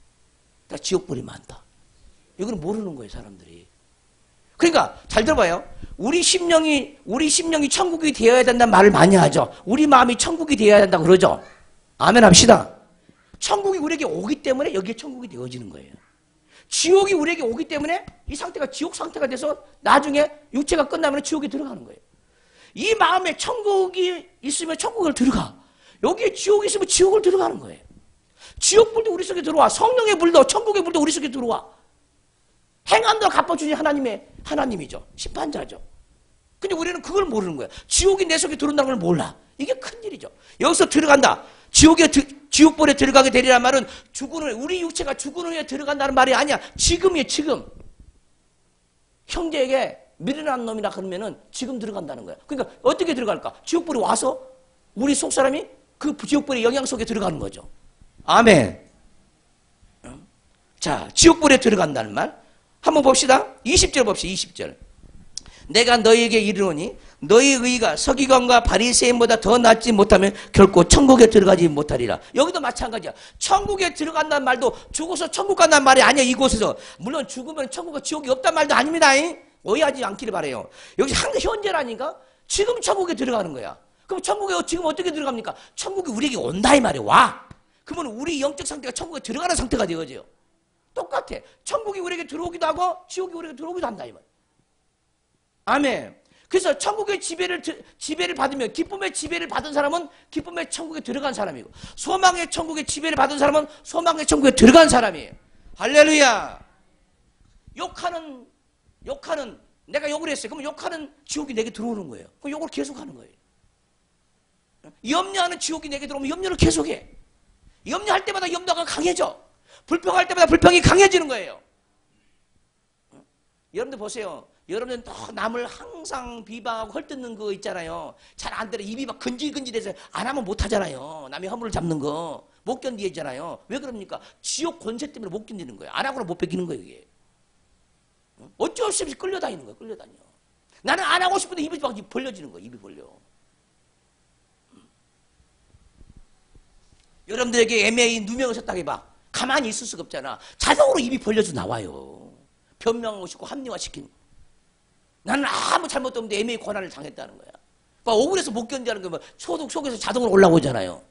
다 지옥불이 많다. 이거는 모르는 거예요, 사람들이. 그러니까 잘 들어봐요. 우리 심령이 천국이 되어야 된다는 말을 많이 하죠. 우리 마음이 천국이 되어야 된다고 그러죠. 아멘 합시다. 천국이 우리에게 오기 때문에 여기에 천국이 되어지는 거예요. 지옥이 우리에게 오기 때문에 이 상태가 지옥 상태가 돼서 나중에 육체가 끝나면 지옥에 들어가는 거예요. 이 마음에 천국이 있으면 천국을 들어가. 여기에 지옥이 있으면 지옥을 들어가는 거예요. 지옥불도 우리 속에 들어와. 성령의 불도 천국의 불도 우리 속에 들어와. 행함도 갚아주니 하나님이죠. 심판자죠. 근데 우리는 그걸 모르는 거야. 지옥이 내 속에 들어온다는 걸 몰라. 이게 큰일이죠. 여기서 들어간다. 지옥불에 들어가게 되리란 말은 우리 육체가 죽은 후에 들어간다는 말이 아니야. 지금이에요, 지금. 형제에게 미련한 놈이라 그러면은 지금 들어간다는 거야. 그러니까 어떻게 들어갈까? 지옥불이 와서 우리 속 사람이 그 지옥불의 영향 속에 들어가는 거죠. 아멘. 자, 지옥불에 들어간다는 말. 한번 봅시다. 20절 봅시다. 20절. 내가 너희에게 이르노니 너희 의가 서기관과 바리새인보다 더 낫지 못하면 결코 천국에 들어가지 못하리라. 여기도 마찬가지야. 천국에 들어간다는 말도 죽어서 천국 간다는 말이 아니야. 이곳에서. 물론 죽으면 천국과 지옥이 없단 말도 아닙니다. 오해하지 않기를 바라요. 여기 현재라니까 지금 천국에 들어가는 거야. 그럼 천국에 지금 어떻게 들어갑니까? 천국이 우리에게 온다 이 말이야. 와. 그러면 우리 영적 상태가 천국에 들어가는 상태가 되어져요. 똑같아. 천국이 우리에게 들어오기도 하고 지옥이 우리에게 들어오기도 한다 이 말. 아멘. 그래서 천국의 지배를 받으면 기쁨의 지배를 받은 사람은 기쁨의 천국에 들어간 사람이고 소망의 천국의 지배를 받은 사람은 소망의 천국에 들어간 사람이에요. 할렐루야. 욕하는 내가 욕을 했어요. 그럼 욕하는 지옥이 내게 들어오는 거예요. 그럼 욕을 계속하는 거예요. 염려하는 지옥이 내게 들어오면 염려를 계속해. 염려할 때마다 염려가 강해져. 불평할 때마다 불평이 강해지는 거예요. 여러분들 보세요. 여러분은 또 남을 항상 비방하고 헐뜯는 거 있잖아요. 잘 안 되려 입이 막 근질근질해서 안 하면 못 하잖아요. 남의 허물을 잡는 거 못 견디잖아요. 왜 그럽니까? 지옥 권세 때문에 못 견디는 거예요. 안 하고는 못 베끼는 거예요. 이게. 어쩔 수 없이 끌려다니는 거예요. 끌려다녀. 나는 안 하고 싶은데 입이 막 벌려지는 거예요. 입이 벌려. 여러분들에게 애매히 누명을 쳤다고 해봐. 가만히 있을 수가 없잖아. 자동으로 입이 벌려져 나와요. 변명하고 싶고 합리화시키는 거예요. 나는 아무 잘못도 없는데 애매히 고난을 당했다는 거야. 막 억울해서 못 견디는 거 속에서 자동으로 올라오잖아요.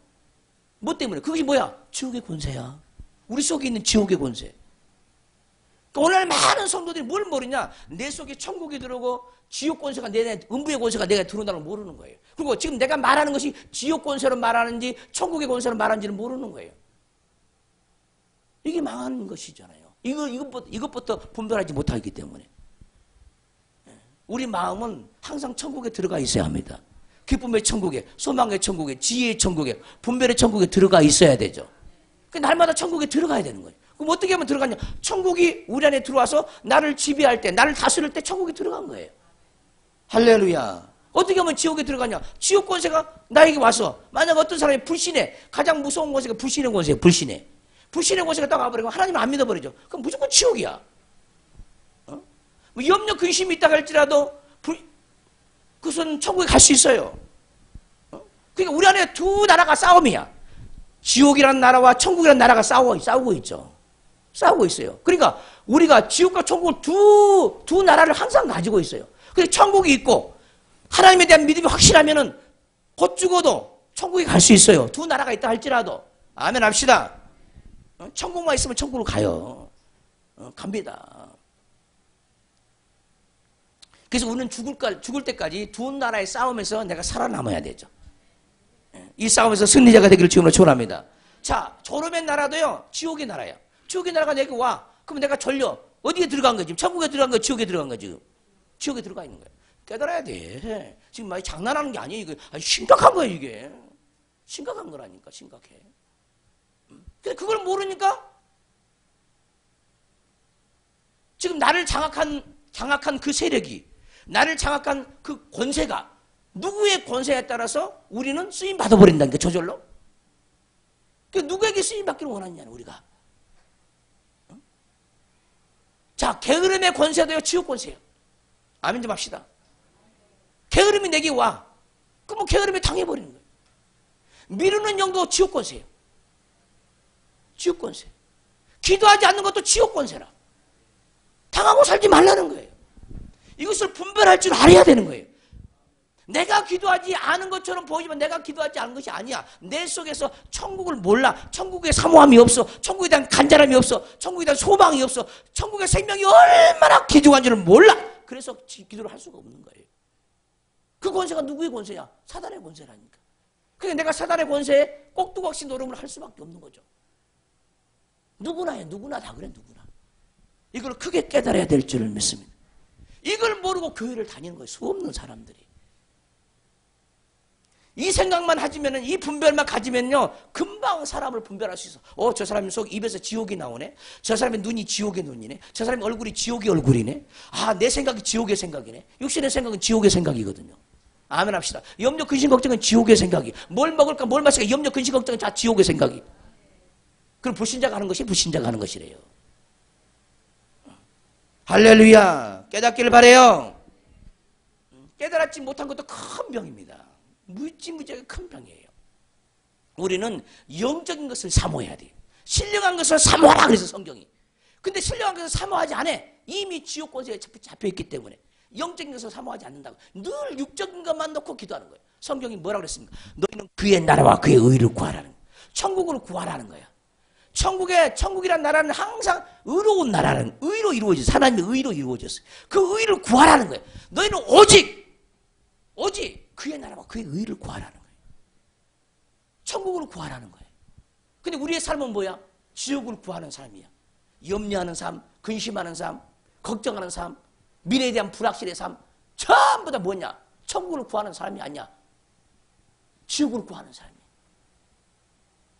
뭐 때문에? 그것이 뭐야? 지옥의 권세야. 우리 속에 있는 지옥의 권세. 그러니까 오늘 많은 성도들이 뭘 모르냐? 내 속에 천국이 들어오고 지옥 권세가 음부의 권세가 내가 들어온다는 걸 모르는 거예요. 그리고 지금 내가 말하는 것이 지옥 권세로 말하는지 천국의 권세로 말하는지는 모르는 거예요. 이게 망하는 것이잖아요. 이것부터 분별하지 못하기 때문에. 우리 마음은 항상 천국에 들어가 있어야 합니다. 기쁨의 천국에, 소망의 천국에, 지혜의 천국에, 분별의 천국에 들어가 있어야 되죠. 날마다 천국에 들어가야 되는 거예요. 그럼 어떻게 하면 들어가냐? 천국이 우리 안에 들어와서 나를 지배할 때, 나를 다스릴 때 천국에 들어간 거예요. 할렐루야. 어떻게 하면 지옥에 들어가냐? 지옥 권세가 나에게 와서 만약 어떤 사람이 불신해. 가장 무서운 권세가 불신의 권세예요. 불신의 권세가 딱 와버리고 하나님을 안 믿어버리죠. 그럼 무조건 지옥이야. 뭐 염려 근심이 있다고 할지라도 그것은 천국에 갈 수 있어요. 그러니까 우리 안에 두 나라가 싸움이야. 지옥이라는 나라와 천국이라는 나라가 싸우고 있죠. 싸우고 있어요. 그러니까 우리가 지옥과 천국을 두 나라를 항상 가지고 있어요. 그래서 천국이 있고 하나님에 대한 믿음이 확실하면은 곧 죽어도 천국에 갈 수 있어요. 두 나라가 있다 할지라도. 아멘 합시다. 천국만 있으면 천국으로 가요. 갑니다. 그래서 우리는 죽을 때까지 두 나라의 싸움에서 내가 살아남아야 되죠. 이 싸움에서 승리자가 되기를 주님으로 축원합니다. 자, 졸음의 나라도요, 지옥의 나라야. 지옥의 나라가 내게 와. 그럼 내가 졸려. 어디에 들어간 거지? 천국에 들어간 거야? 지옥에 들어간 거야, 지금? 지옥에 들어가 있는 거야. 깨달아야 돼. 지금 많이 장난하는 게 아니에요. 이거 심각한 거야, 이게. 심각한 거라니까, 심각해. 근데 그걸 모르니까 지금 나를 장악한 그 세력이, 나를 장악한 그 권세가 누구의 권세에 따라서 우리는 쓰임 받아버린다니까, 저절로. 그 누구에게 쓰임 받기를 원하느냐, 우리가. 자, 게으름의 권세도요, 지옥 권세예요. 아멘 좀 합시다. 게으름이 내게 와. 그럼 게으름에 당해버리는 거예요. 미루는 영도 지옥 권세예요. 지옥 권세. 기도하지 않는 것도 지옥 권세라. 당하고 살지 말라는 거예요. 이것을 분별할 줄 알아야 되는 거예요. 내가 기도하지 않은 것처럼 보이지만 내가 기도하지 않은 것이 아니야. 내 속에서 천국을 몰라. 천국에 사모함이 없어. 천국에 대한 간절함이 없어. 천국에 대한 소망이 없어. 천국의 생명이 얼마나 귀중한 줄을 몰라. 그래서 기도를 할 수가 없는 거예요. 그 권세가 누구의 권세야? 사단의 권세라니까. 그러니까 내가 사단의 권세에 꼭두각시 노름을 할 수밖에 없는 거죠. 누구나 해. 누구나 다 그래. 누구나. 이걸 크게 깨달아야 될 줄을 믿습니다. 이걸 모르고 교회를 다니는 거예요. 수없는 사람들이. 이 생각만 하지면은, 이 분별만 가지면요, 금방 사람을 분별할 수 있어. 저 사람 속 입에서 지옥이 나오네. 저 사람의 눈이 지옥의 눈이네. 저 사람의 얼굴이 지옥의 얼굴이네. 아, 내 생각이 지옥의 생각이네. 육신의 생각은 지옥의 생각이거든요. 아멘 합시다. 염려, 근심, 걱정은 지옥의 생각이. 뭘 먹을까, 뭘 마실까, 염려, 근심, 걱정은 다 지옥의 생각이. 그럼 불신자가 하는 것이 불신자가 하는 것이래요. 할렐루야. 깨닫기를 바라요. 깨달았지 못한 것도 큰 병입니다. 무지무지하게 큰 병이에요. 우리는 영적인 것을 사모해야 돼요. 신령한 것을 사모하라 그래서 성경이. 근데 신령한 것을 사모하지 않아. 이미 지옥 권세에 잡혀있기 때문에 영적인 것을 사모하지 않는다고. 늘 육적인 것만 놓고 기도하는 거예요. 성경이 뭐라고 그랬습니까? 너희는 그의 나라와 그의 의를 구하라는 거예요. 천국을 구하라는 거야. 천국이란 나라는 항상 의로운 나라는, 의로 이루어졌어요. 하나님의 의로 이루어졌어요. 그 의를 구하라는 거예요. 너희는 오직 그의 나라와 그의 의를 구하라는 거예요. 천국을 구하라는 거예요. 근데 우리의 삶은 뭐야? 지옥을 구하는 삶이야. 염려하는 삶, 근심하는 삶, 걱정하는 삶, 미래에 대한 불확실의 삶, 전부 다 뭐냐? 천국을 구하는 삶이 아니야. 지옥을 구하는 삶이야.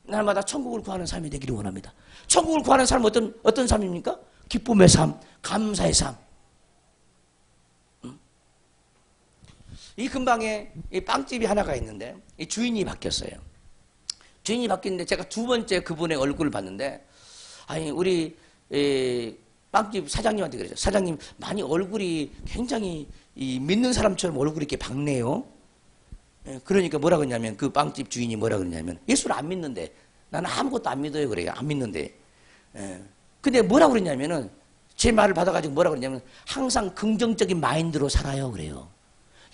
날마다 천국을 구하는 삶이 되기를 원합니다. 천국을 구하는 삶은 어떤 삶입니까? 기쁨의 삶, 감사의 삶. 이 근방에 이 빵집이 하나가 있는데 이 주인이 바뀌었어요. 주인이 바뀌었는데 제가 두 번째 그분의 얼굴을 봤는데, 아니 우리 빵집 사장님한테 그러죠. 사장님, 많이 얼굴이 굉장히 믿는 사람처럼 얼굴이 이렇게 밝네요. 그러니까 뭐라 그러냐면, 그 빵집 주인이 뭐라 그러냐면, 예수를 안 믿는데, 나는 아무것도 안 믿어요 그래요. 안 믿는데. 근데 뭐라 그러냐면은, 제 말을 받아가지고 뭐라 그러냐면, 항상 긍정적인 마인드로 살아요 그래요.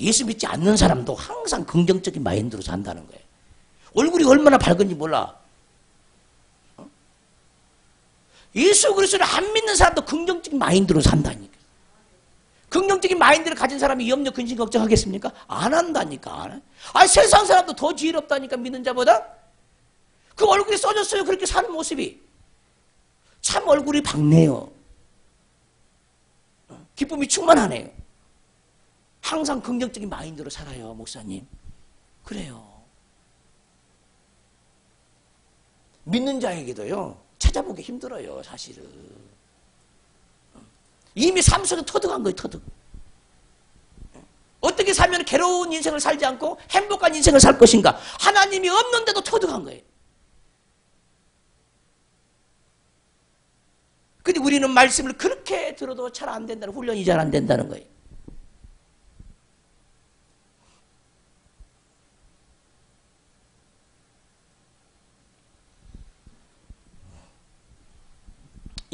예수 믿지 않는 사람도 항상 긍정적인 마인드로 산다는 거예요. 얼굴이 얼마나 밝은지 몰라. 예수 그리스도를 안 믿는 사람도 긍정적인 마인드로 산다니까. 긍정적인 마인드를 가진 사람이 염려, 근심, 걱정하겠습니까? 안 한다니까. 세상 사람도 더 지혜롭다니까, 믿는 자보다. 그 얼굴이 써졌어요. 그렇게 사는 모습이. 참 얼굴이 밝네요. 기쁨이 충만하네요. 항상 긍정적인 마인드로 살아요, 목사님. 그래요. 믿는 자에게도요, 찾아보기 힘들어요, 사실은. 이미 삶 속에 터득한 거예요, 터득. 어떻게 살면 괴로운 인생을 살지 않고 행복한 인생을 살 것인가? 하나님이 없는데도 터득한 거예요. 근데 우리는 말씀을 그렇게 들어도 잘 안 된다는, 훈련이 잘 안 된다는 거예요.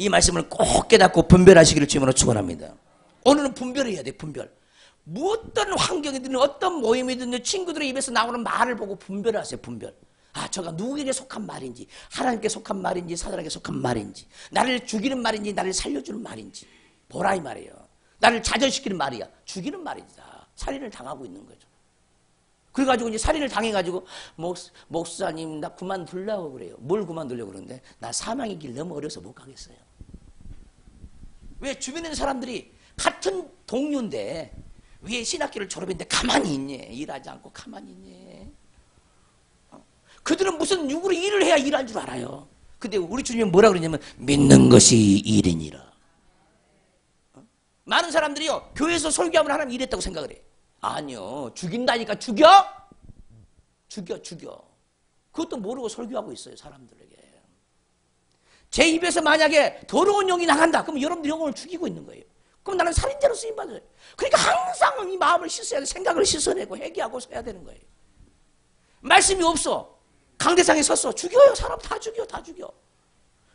이 말씀을 꼭 깨닫고 분별하시기를 주님으로 축원합니다. 오늘은 분별해야 돼. 분별. 어떤 환경이든 어떤 모임이든 친구들의 입에서 나오는 말을 보고 분별하세요. 분별. 아, 저가 누구에게 속한 말인지, 하나님께 속한 말인지, 사단에게 속한 말인지, 나를 죽이는 말인지, 나를 살려주는 말인지 보라 이 말이에요. 나를 좌절시키는 말이야. 죽이는 말이다. 살인을 당하고 있는 거죠. 그래가지고 이제 살인을 당해가지고 목사님 나 그만두려고 그래요. 뭘 그만두려고 그러는데 나 사망의 길 너무 어려서 못 가겠어요. 왜? 주변에 있는 사람들이 같은 동료인데 왜 신학교를 졸업했는데 가만히 있니? 일하지 않고 가만히 있니? 그들은 무슨 누구를 일을 해야 일할 줄 알아요. 근데 우리 주님은 뭐라 그러냐면 믿는 것이 일이니라. 많은 사람들이요 교회에서 설교하면 하나님 일했다고 생각을 해. 아니요, 죽인다니까. 죽여. 그것도 모르고 설교하고 있어요. 사람들에게. 제 입에서 만약에 더러운 영이 나간다 그럼 여러분들 영혼을 죽이고 있는 거예요. 그럼 나는 살인자로 쓰임받아요. 그러니까 항상 이 마음을 씻어야 돼. 생각을 씻어내고 회개하고 서야 되는 거예요. 말씀이 없어. 강대상에 섰어. 죽여요. 사람 다 죽여.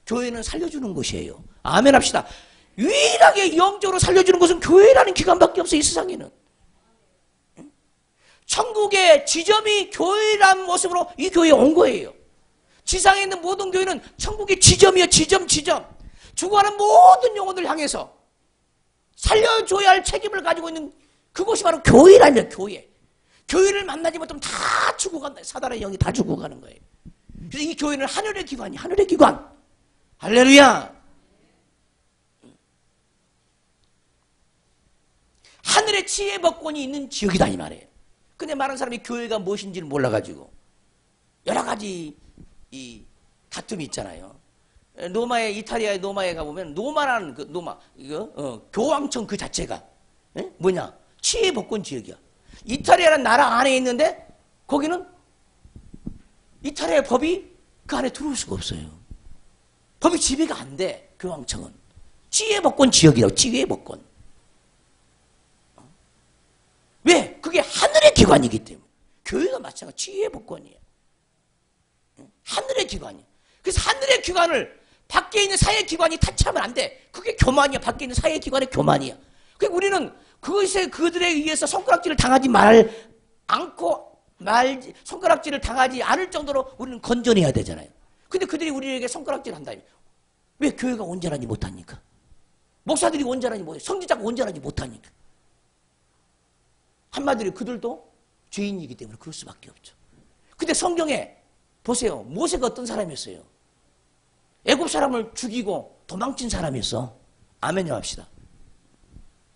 교회는 살려주는 곳이에요. 아멘 합시다. 유일하게 영적으로 살려주는 것은 교회라는 기관밖에 없어요. 이 세상에는. 천국의 지점이 교회라는 모습으로 이 교회에 온 거예요. 지상에 있는 모든 교회는 천국의 지점이에요. 지점. 죽어가는 모든 영혼을 향해서 살려줘야 할 책임을 가지고 있는 그곳이 바로 교회라는 교회. 교회를 만나지 못하면 다 죽어간다. 사단의 영이 다 죽어가는 거예요. 그래서 이 교회는 하늘의 기관이 하늘의 기관. 할렐루야. 하늘의 지혜 법권이 있는 지역이다 이 말이에요. 근데 많은 사람이 교회가 무엇인지를 몰라가지고 여러 가지 이 다툼이 있잖아요. 이탈리아의 노마에 가보면 노마라는 그 교황청 그 자체가 뭐냐? 치의 복권 지역이야. 이탈리아라는 나라 안에 있는데 거기는 이탈리아의 법이 그 안에 들어올 수가 없어요. 법이 지배가 안 돼. 교황청은 치의 복권 지역이라고. 치의 복권. 왜? 그게 하늘의 기관이기 때문에. 교회가 마찬가지 치의 복권이에요. 하늘의 기관이에요. 그래서 하늘의 기관을 밖에 있는 사회 기관이 타치하면 안 돼. 그게 교만이야. 밖에 있는 사회 기관의 교만이야. 그러니까 우리는 그들에 의해서 손가락질을 당하지 손가락질을 당하지 않을 정도로 우리는 건전해야 되잖아요. 근데 그들이 우리에게 손가락질을 한다면 왜 교회가 온전하지 못합니까? 목사들이 온전하지 못해. 성직자가 온전하지 못하니까. 한마디로 그들도 죄인이기 때문에 그럴 수밖에 없죠. 근데 성경에 보세요. 모세가 어떤 사람이었어요? 애굽 사람을 죽이고 도망친 사람이었어. 아멘요 합시다.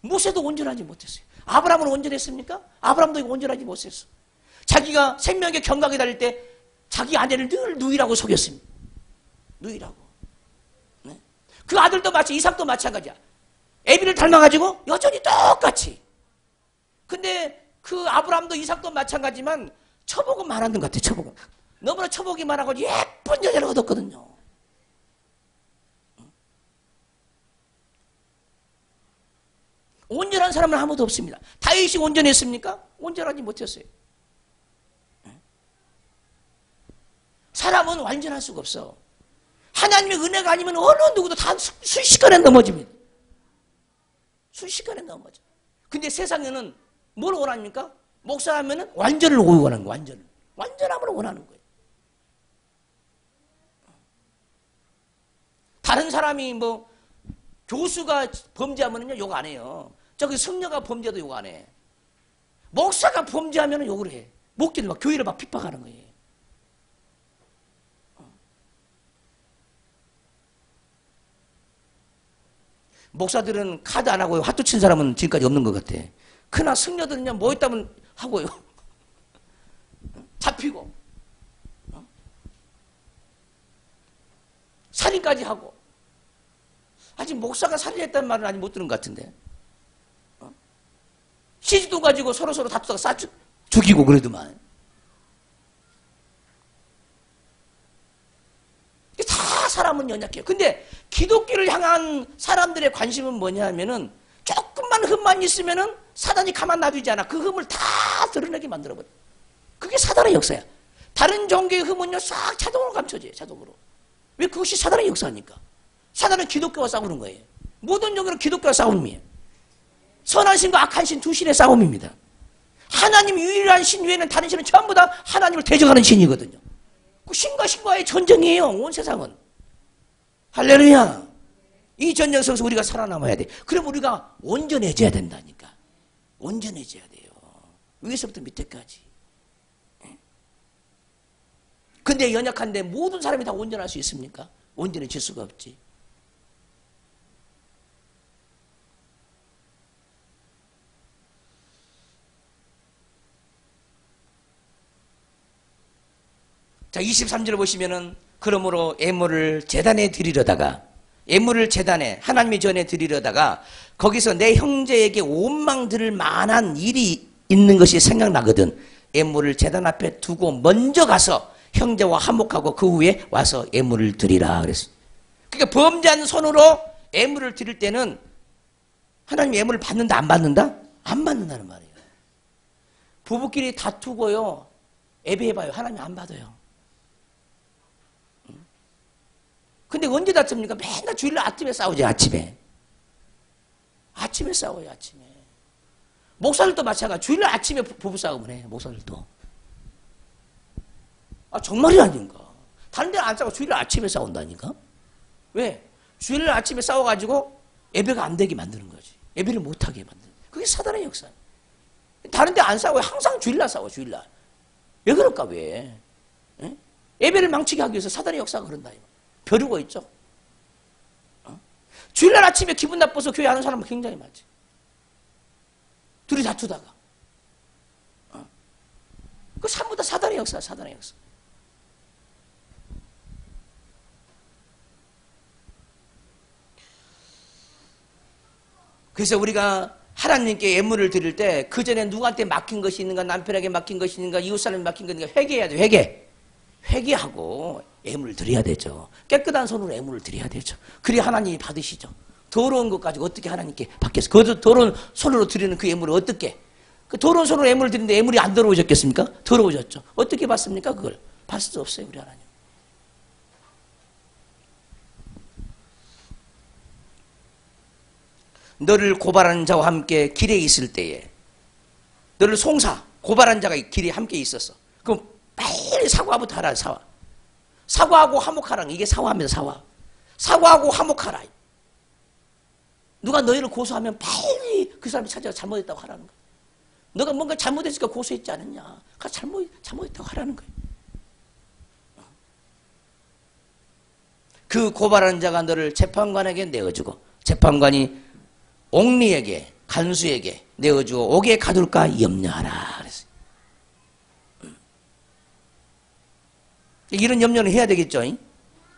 모세도 온전하지 못했어요. 아브라함은 온전했습니까? 아브라함도 온전하지 못했어. 자기가 생명의 경각에 달릴 때 자기 아내를 늘 누이라고 속였습니다. 누이라고. 네? 그 아들도 이삭도 마찬가지야. 애비를 닮아가지고 여전히 똑같이. 근데 그 아브라함도 이삭도 마찬가지지만 처복은 많았는 것 같아요. 처복은. 너무나 처복이 많아가지고 예쁜 여자를 얻었거든요. 온전한 사람은 아무도 없습니다. 다윗이 온전했습니까? 온전하지 못했어요. 사람은 완전할 수가 없어. 하나님의 은혜가 아니면 어느 누구도 다 순식간에 넘어집니다. 순식간에 넘어져. 근데 세상에는 뭘 원합니까? 목사하면은 완전을 원하는 거예요. 완전함을 원하는 거예요. 다른 사람이 교수가 범죄하면은요 욕 안 해요. 저기 승려가 범죄도 욕 안 해. 목사가 범죄하면은 욕을 해. 목사들 막 교회를 막 핍박하는 거예요. 목사들은 카드 안 하고 핫도 친 사람은 지금까지 없는 것 같아. 그러나 승려들은요 뭐 있다면 하고요. 잡히고 살인까지 하고. 아직 목사가 살인했다는 말은 아직 못 들은 것 같은데. 시집도 가지고 서로 다투다가 죽이고 그러더만. 다 사람은 연약해요. 근데 기독교를 향한 사람들의 관심은 뭐냐 하면은 조금만 흠만 있으면은 사단이 가만 놔두지 않아. 그 흠을 다 드러내게 만들어버려. 그게 사단의 역사야. 다른 종교의 흠은요 싹 자동으로 감춰져요. 자동으로. 왜? 그것이 사단의 역사니까. 사단은 기독교와 싸우는 거예요. 모든 종교는 기독교와 싸움이에요. 선한 신과 악한 신 두 신의 싸움입니다. 하나님 유일한 신 외에는 다른 신은 전부 다 하나님을 대적하는 신이거든요. 그 신과 신과의 전쟁이에요. 온 세상은. 할렐루야. 이 전쟁 속에서 우리가 살아남아야 돼. 그럼 우리가 온전해져야 된다니까. 온전해져야 돼요. 위에서부터 밑에까지. 근데 연약한데 모든 사람이 다 온전할 수 있습니까? 온전해질 수가 없지. 자, 23절을 보시면은 그러므로 예물을 제단에 드리려다가 예물을 제단에 하나님의 전에 드리려다가 거기서 내 형제에게 원망 들을 만한 일이 있는 것이 생각나거든. 예물을 제단 앞에 두고 먼저 가서 형제와 화목하고 그 후에 와서 예물을 드리라 그랬어요. 그러니까 범죄한 손으로 예물을 드릴 때는 하나님 예물을 받는다 안 받는다? 안 받는다는 말이에요. 부부끼리 다투고요. 예배해봐요. 하나님 안 받아요. 근데 언제 다툽니까? 맨날 주일날 아침에 싸우지, 아침에. 아침에 싸워요, 아침에. 목사들도 마찬가지. 주일날 아침에 부부싸움을 해, 목사들도. 아, 정말이 아닌가. 다른 데는 안 싸우고 주일날 아침에 싸운다니까? 왜? 주일날 아침에 싸워가지고 예배가 안 되게 만드는 거지. 예배를 못하게 만드는 거지. 그게 사단의 역사예요. 다른 데 안 싸워요. 항상 주일날 싸워, 주일날. 왜 그럴까, 왜? 에? 예배를 망치게 하기 위해서 사단의 역사가 그런다, 이거. 벼르고 있죠. 주일날 아침에 기분 나빠서 교회 하는 사람은 굉장히 많지. 둘이 다투다가. 그 전부 다 사단의 역사야, 사단의 역사. 그래서 우리가 하나님께 예물을 드릴 때 그 전에 누구한테 맡긴 것이 있는가, 남편에게 맡긴 것이 있는가, 이웃사람에 맡긴 것이 있는가 회개해야 돼, 회개. 회개하고 예물을 드려야 되죠. 깨끗한 손으로 예물을 드려야 되죠. 그래야 하나님이 받으시죠. 더러운 것 가지고 어떻게 하나님께 받겠어요? 그 더러운 손으로 드리는 그 예물을 어떻게? 그 더러운 손으로 예물을 드리는데 예물이 안 더러워졌겠습니까? 더러워졌죠. 어떻게 받습니까? 그걸 받을 수 없어요, 우리 하나님. 너를 고발하는 자와 함께 길에 있을 때에 너를 고발한 자가 길에 함께 있었어. 그럼 빨리 사과부터 하라, 사과. 사과하고 화목하라. 이게 사과합니다, 사과. 사과하고 화목하라. 누가 너희를 고소하면 빨리 그 사람이 찾아가 잘못했다고 하라는 거야. 너가 뭔가 잘못했으니까 고소했지 않았냐. 잘못했다고 하라는 거야. 그 고발하는 자가 너를 재판관에게 내어주고 재판관이 옥리에게 간수에게 내어주고 옥에 가둘까 염려하라 그랬어요. 이런 염려는 해야 되겠죠.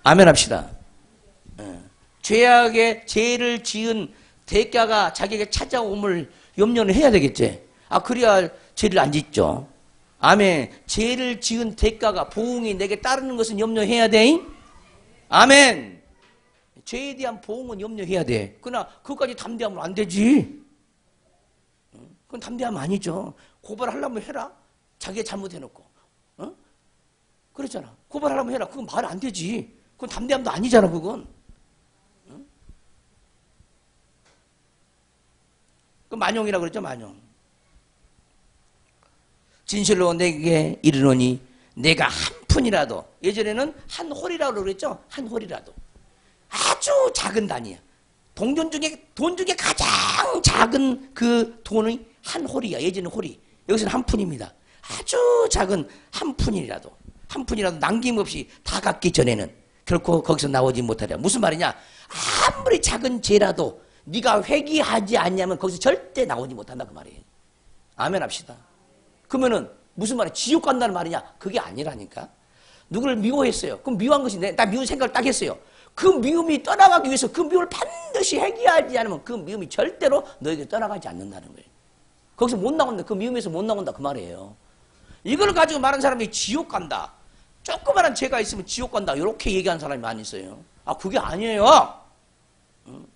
아멘 합시다. 죄악의 죄를 지은 대가가 자기에게 찾아옴을 염려는 해야 되겠지. 아, 그래야 죄를 안 짓죠. 아멘. 죄를 지은 대가가 보응이 내게 따르는 것은 염려해야 돼. 아멘. 죄에 대한 보응은 염려해야 돼. 그러나 그것까지 담대하면 안 되지. 그건 담대하면 아니죠. 고발하려면 해라. 자기가 잘못해놓고. 그렇잖아. 고발하려면 해라. 그건 말 안 되지. 그건 담대함도 아니잖아, 그건. 그 만용이라고 그랬죠, 만용. 진실로 내게 이르노니 내가 한 푼이라도, 예전에는 한 홀이라고 그랬죠? 한 홀이라도. 아주 작은 단위야. 돈 중에 가장 작은 그 돈이 한 홀이야. 예전에 홀이. 여기서는 한 푼입니다. 아주 작은 한 푼이라도 남김없이 다 갚기 전에는 결코 거기서 나오지 못하리라. 무슨 말이냐? 아무리 작은 죄라도 네가 회개하지 않냐면 거기서 절대 나오지 못한다 그 말이에요. 아멘 합시다. 그러면은 무슨 말이야? 지옥 간다는 말이냐? 그게 아니라니까. 누구를 미워했어요. 그럼 미워한 것이 나 미운 생각을 딱 했어요. 그 미움이 떠나가기 위해서 그 미움을 반드시 회개하지 않으면 그 미움이 절대로 너에게 떠나가지 않는다는 거예요. 거기서 못 나온다. 그 미움에서 못 나온다 그 말이에요. 이걸 가지고 말하는 사람이 지옥 간다. 조그마한 죄가 있으면 지옥 간다. 이렇게 얘기하는 사람이 많이 있어요. 아, 그게 아니에요.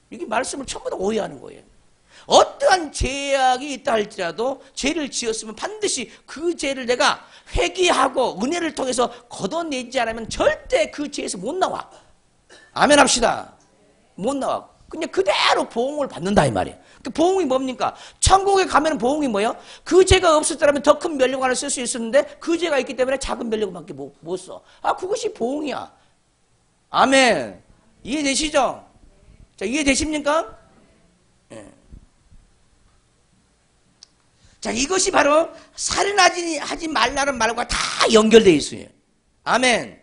이게 말씀을 전부 다 오해하는 거예요. 어떠한 죄악이 있다 할지라도 죄를 지었으면 반드시 그 죄를 내가 회개하고 은혜를 통해서 걷어내지 않으면 절대 그 죄에서 못 나와. 아멘 합시다. 못 나와. 그냥 그대로 보응을 받는다 이 말이에요. 그 보응이 뭡니까? 천국에 가면 보응이 뭐예요? 그 죄가 없었더라면 더 큰 면류관을 쓸 수 있었는데 그 죄가 있기 때문에 작은 면류관밖에 못 써. 아, 그것이 보응이야. 아멘. 이해되시죠? 자, 이해되십니까? 예. 자, 이것이 바로 살인하지 말라는 말과 다 연결되어 있어요. 아멘.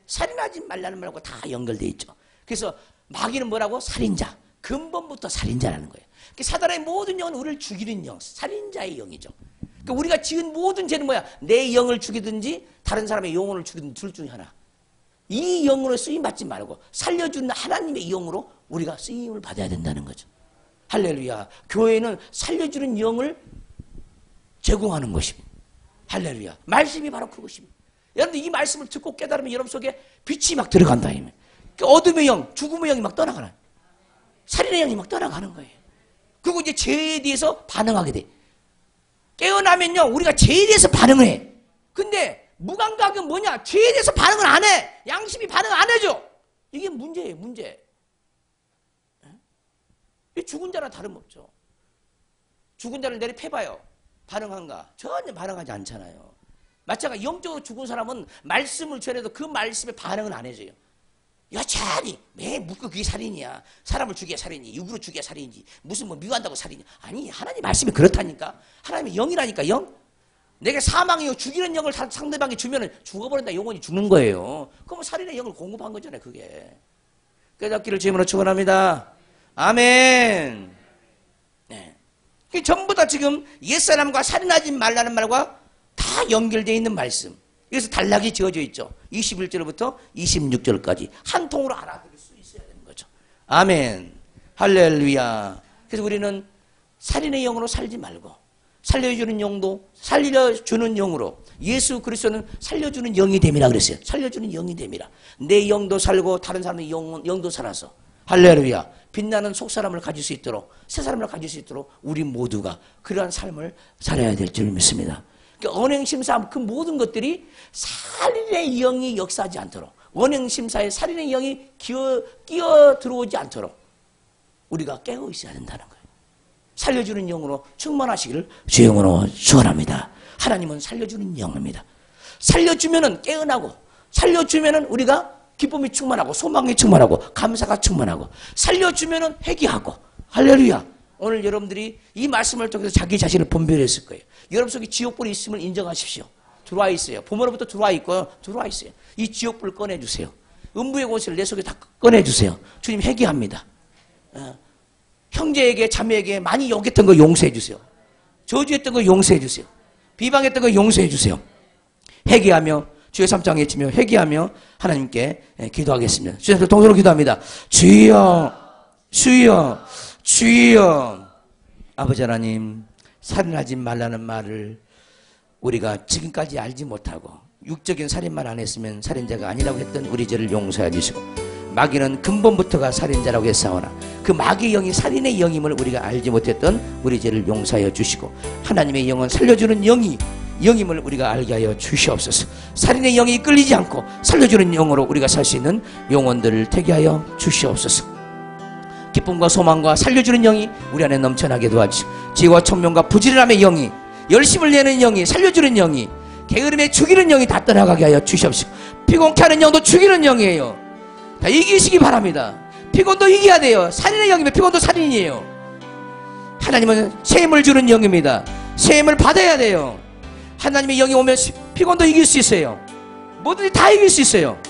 살인하지 말라는 말과 다 연결되어 있죠. 그래서 마귀는 뭐라고? 살인자. 근본부터 살인자라는 거예요. 사단의 모든 영은 우리를 죽이는 영, 살인자의 영이죠. 그러니까 우리가 지은 모든 죄는 뭐야? 내 영을 죽이든지 다른 사람의 영혼을 죽이든지 둘 중에 하나. 이 영으로 쓰임 받지 말고 살려주는 하나님의 영으로 우리가 쓰임을 받아야 된다는 거죠. 할렐루야. 교회는 살려주는 영을 제공하는 것입니다. 할렐루야. 말씀이 바로 그것입니다. 여러분들 이 말씀을 듣고 깨달으면 여러분 속에 빛이 막 들어간다. 어둠의 영, 죽음의 영이 막 떠나가는, 살인의 영이 막 떠나가는 거예요. 그리고 이제 죄에 대해서 반응하게 돼. 깨어나면요, 우리가 죄에 대해서 반응을 해. 근데 무감각은 뭐냐? 죄에 대해서 반응을 안 해. 양심이 반응 안 해줘. 이게 문제예요, 문제. 죽은 자랑 다름없죠. 죽은 자를 내리 패봐요. 반응한가? 전혀 반응하지 않잖아요. 마찬가지 영적으로 죽은 사람은 말씀을 전해도 그 말씀에 반응은 안 해줘요. 여전히 왜 묻고 그게 살인이야. 사람을 죽여야 살인이, 육으로 죽여야 살인이지. 무슨 뭐 미워한다고 살인이야. 아니, 하나님 말씀이 그렇다니까. 하나님의 영이라니까, 영. 내가 사망의 영, 죽이는 영을 상대방이 주면은 죽어버린다. 영혼이 죽는 거예요. 그럼 살인의 영을 공급한 거잖아요, 그게. 깨닫기를 주님으로 축원합니다. 아멘. 네. 전부 다 지금 옛사람과 살인하지 말라는 말과 다 연결되어 있는 말씀. 그래서 단락이 지어져 있죠. 21절부터 26절까지 한 통으로 알아들을 수 있어야 되는 거죠. 아멘. 할렐루야. 그래서 우리는 살인의 영으로 살지 말고 살려주는 영도 살려주는 영으로, 예수 그리스도는 살려주는 영이 됨이라 그랬어요. 살려주는 영이 됨이라. 내 영도 살고 다른 사람의 영도 살아서, 할렐루야, 빛나는 속사람을 가질 수 있도록, 새 사람을 가질 수 있도록 우리 모두가 그러한 삶을 살아야 될 줄 믿습니다. 그러니까 언행심사 그 모든 것들이 살인의 영이 역사하지 않도록, 언행심사에 살인의 영이 끼어 들어오지 않도록 우리가 깨어 있어야 된다는 거예요. 살려주는 영으로 충만하시기를 주의 이름으로 축원합니다. 하나님은 살려주는 영입니다. 살려주면은 깨어나고, 살려주면은 우리가 기쁨이 충만하고, 소망이 충만하고, 감사가 충만하고, 살려주면은 회개하고. 할렐루야. 오늘 여러분들이 이 말씀을 통해서 자기 자신을 분별했을 거예요. 여러분 속에 지옥불이 있음을 인정하십시오. 들어와 있어요. 부모로부터 들어와 있고요. 들어와 있어요. 이 지옥불 꺼내주세요. 음부의 권세를 내 속에 다 꺼내주세요. 주님 회개합니다. 형제에게 자매에게 많이 욕했던 거 용서해 주세요. 저주했던 거 용서해 주세요. 비방했던 거 용서해 주세요. 회개하며 주의 삼장 외치며 회개하며 하나님께 기도하겠습니다. 주님께서 동서로 기도합니다. 주여, 주여, 주여. 아버지 하나님, 살인하지 말라는 말을 우리가 지금까지 알지 못하고 육적인 살인만 안 했으면 살인자가 아니라고 했던 우리 죄를 용서해 주시고, 마귀는 근본부터가 살인자라고 했사오나 그 마귀의 영이 살인의 영임을 우리가 알지 못했던 우리 죄를 용서하여 주시고, 하나님의 영은 살려주는 영임을 우리가 알게 하여 주시옵소서. 살인의 영이 이끌리지 않고 살려주는 영으로 우리가 살 수 있는 영혼들을 택게 하여 주시옵소서. 기쁨과 소망과 살려주는 영이 우리 안에 넘쳐나게 도와주시고, 지혜와 총명과 부지런함의 영이, 열심을 내는 영이, 살려주는 영이, 게으름에 죽이는 영이 다 떠나가게 하여 주시옵시고, 피곤케 하는 영도 죽이는 영이에요. 다 이기시기 바랍니다. 피곤도 이겨야 돼요. 살인의 영이면 피곤도 살인이에요. 하나님은 셈을 주는 영입니다. 셈을 받아야 돼요. 하나님의 영이 오면 피곤도 이길 수 있어요. 뭐든지 다 이길 수 있어요.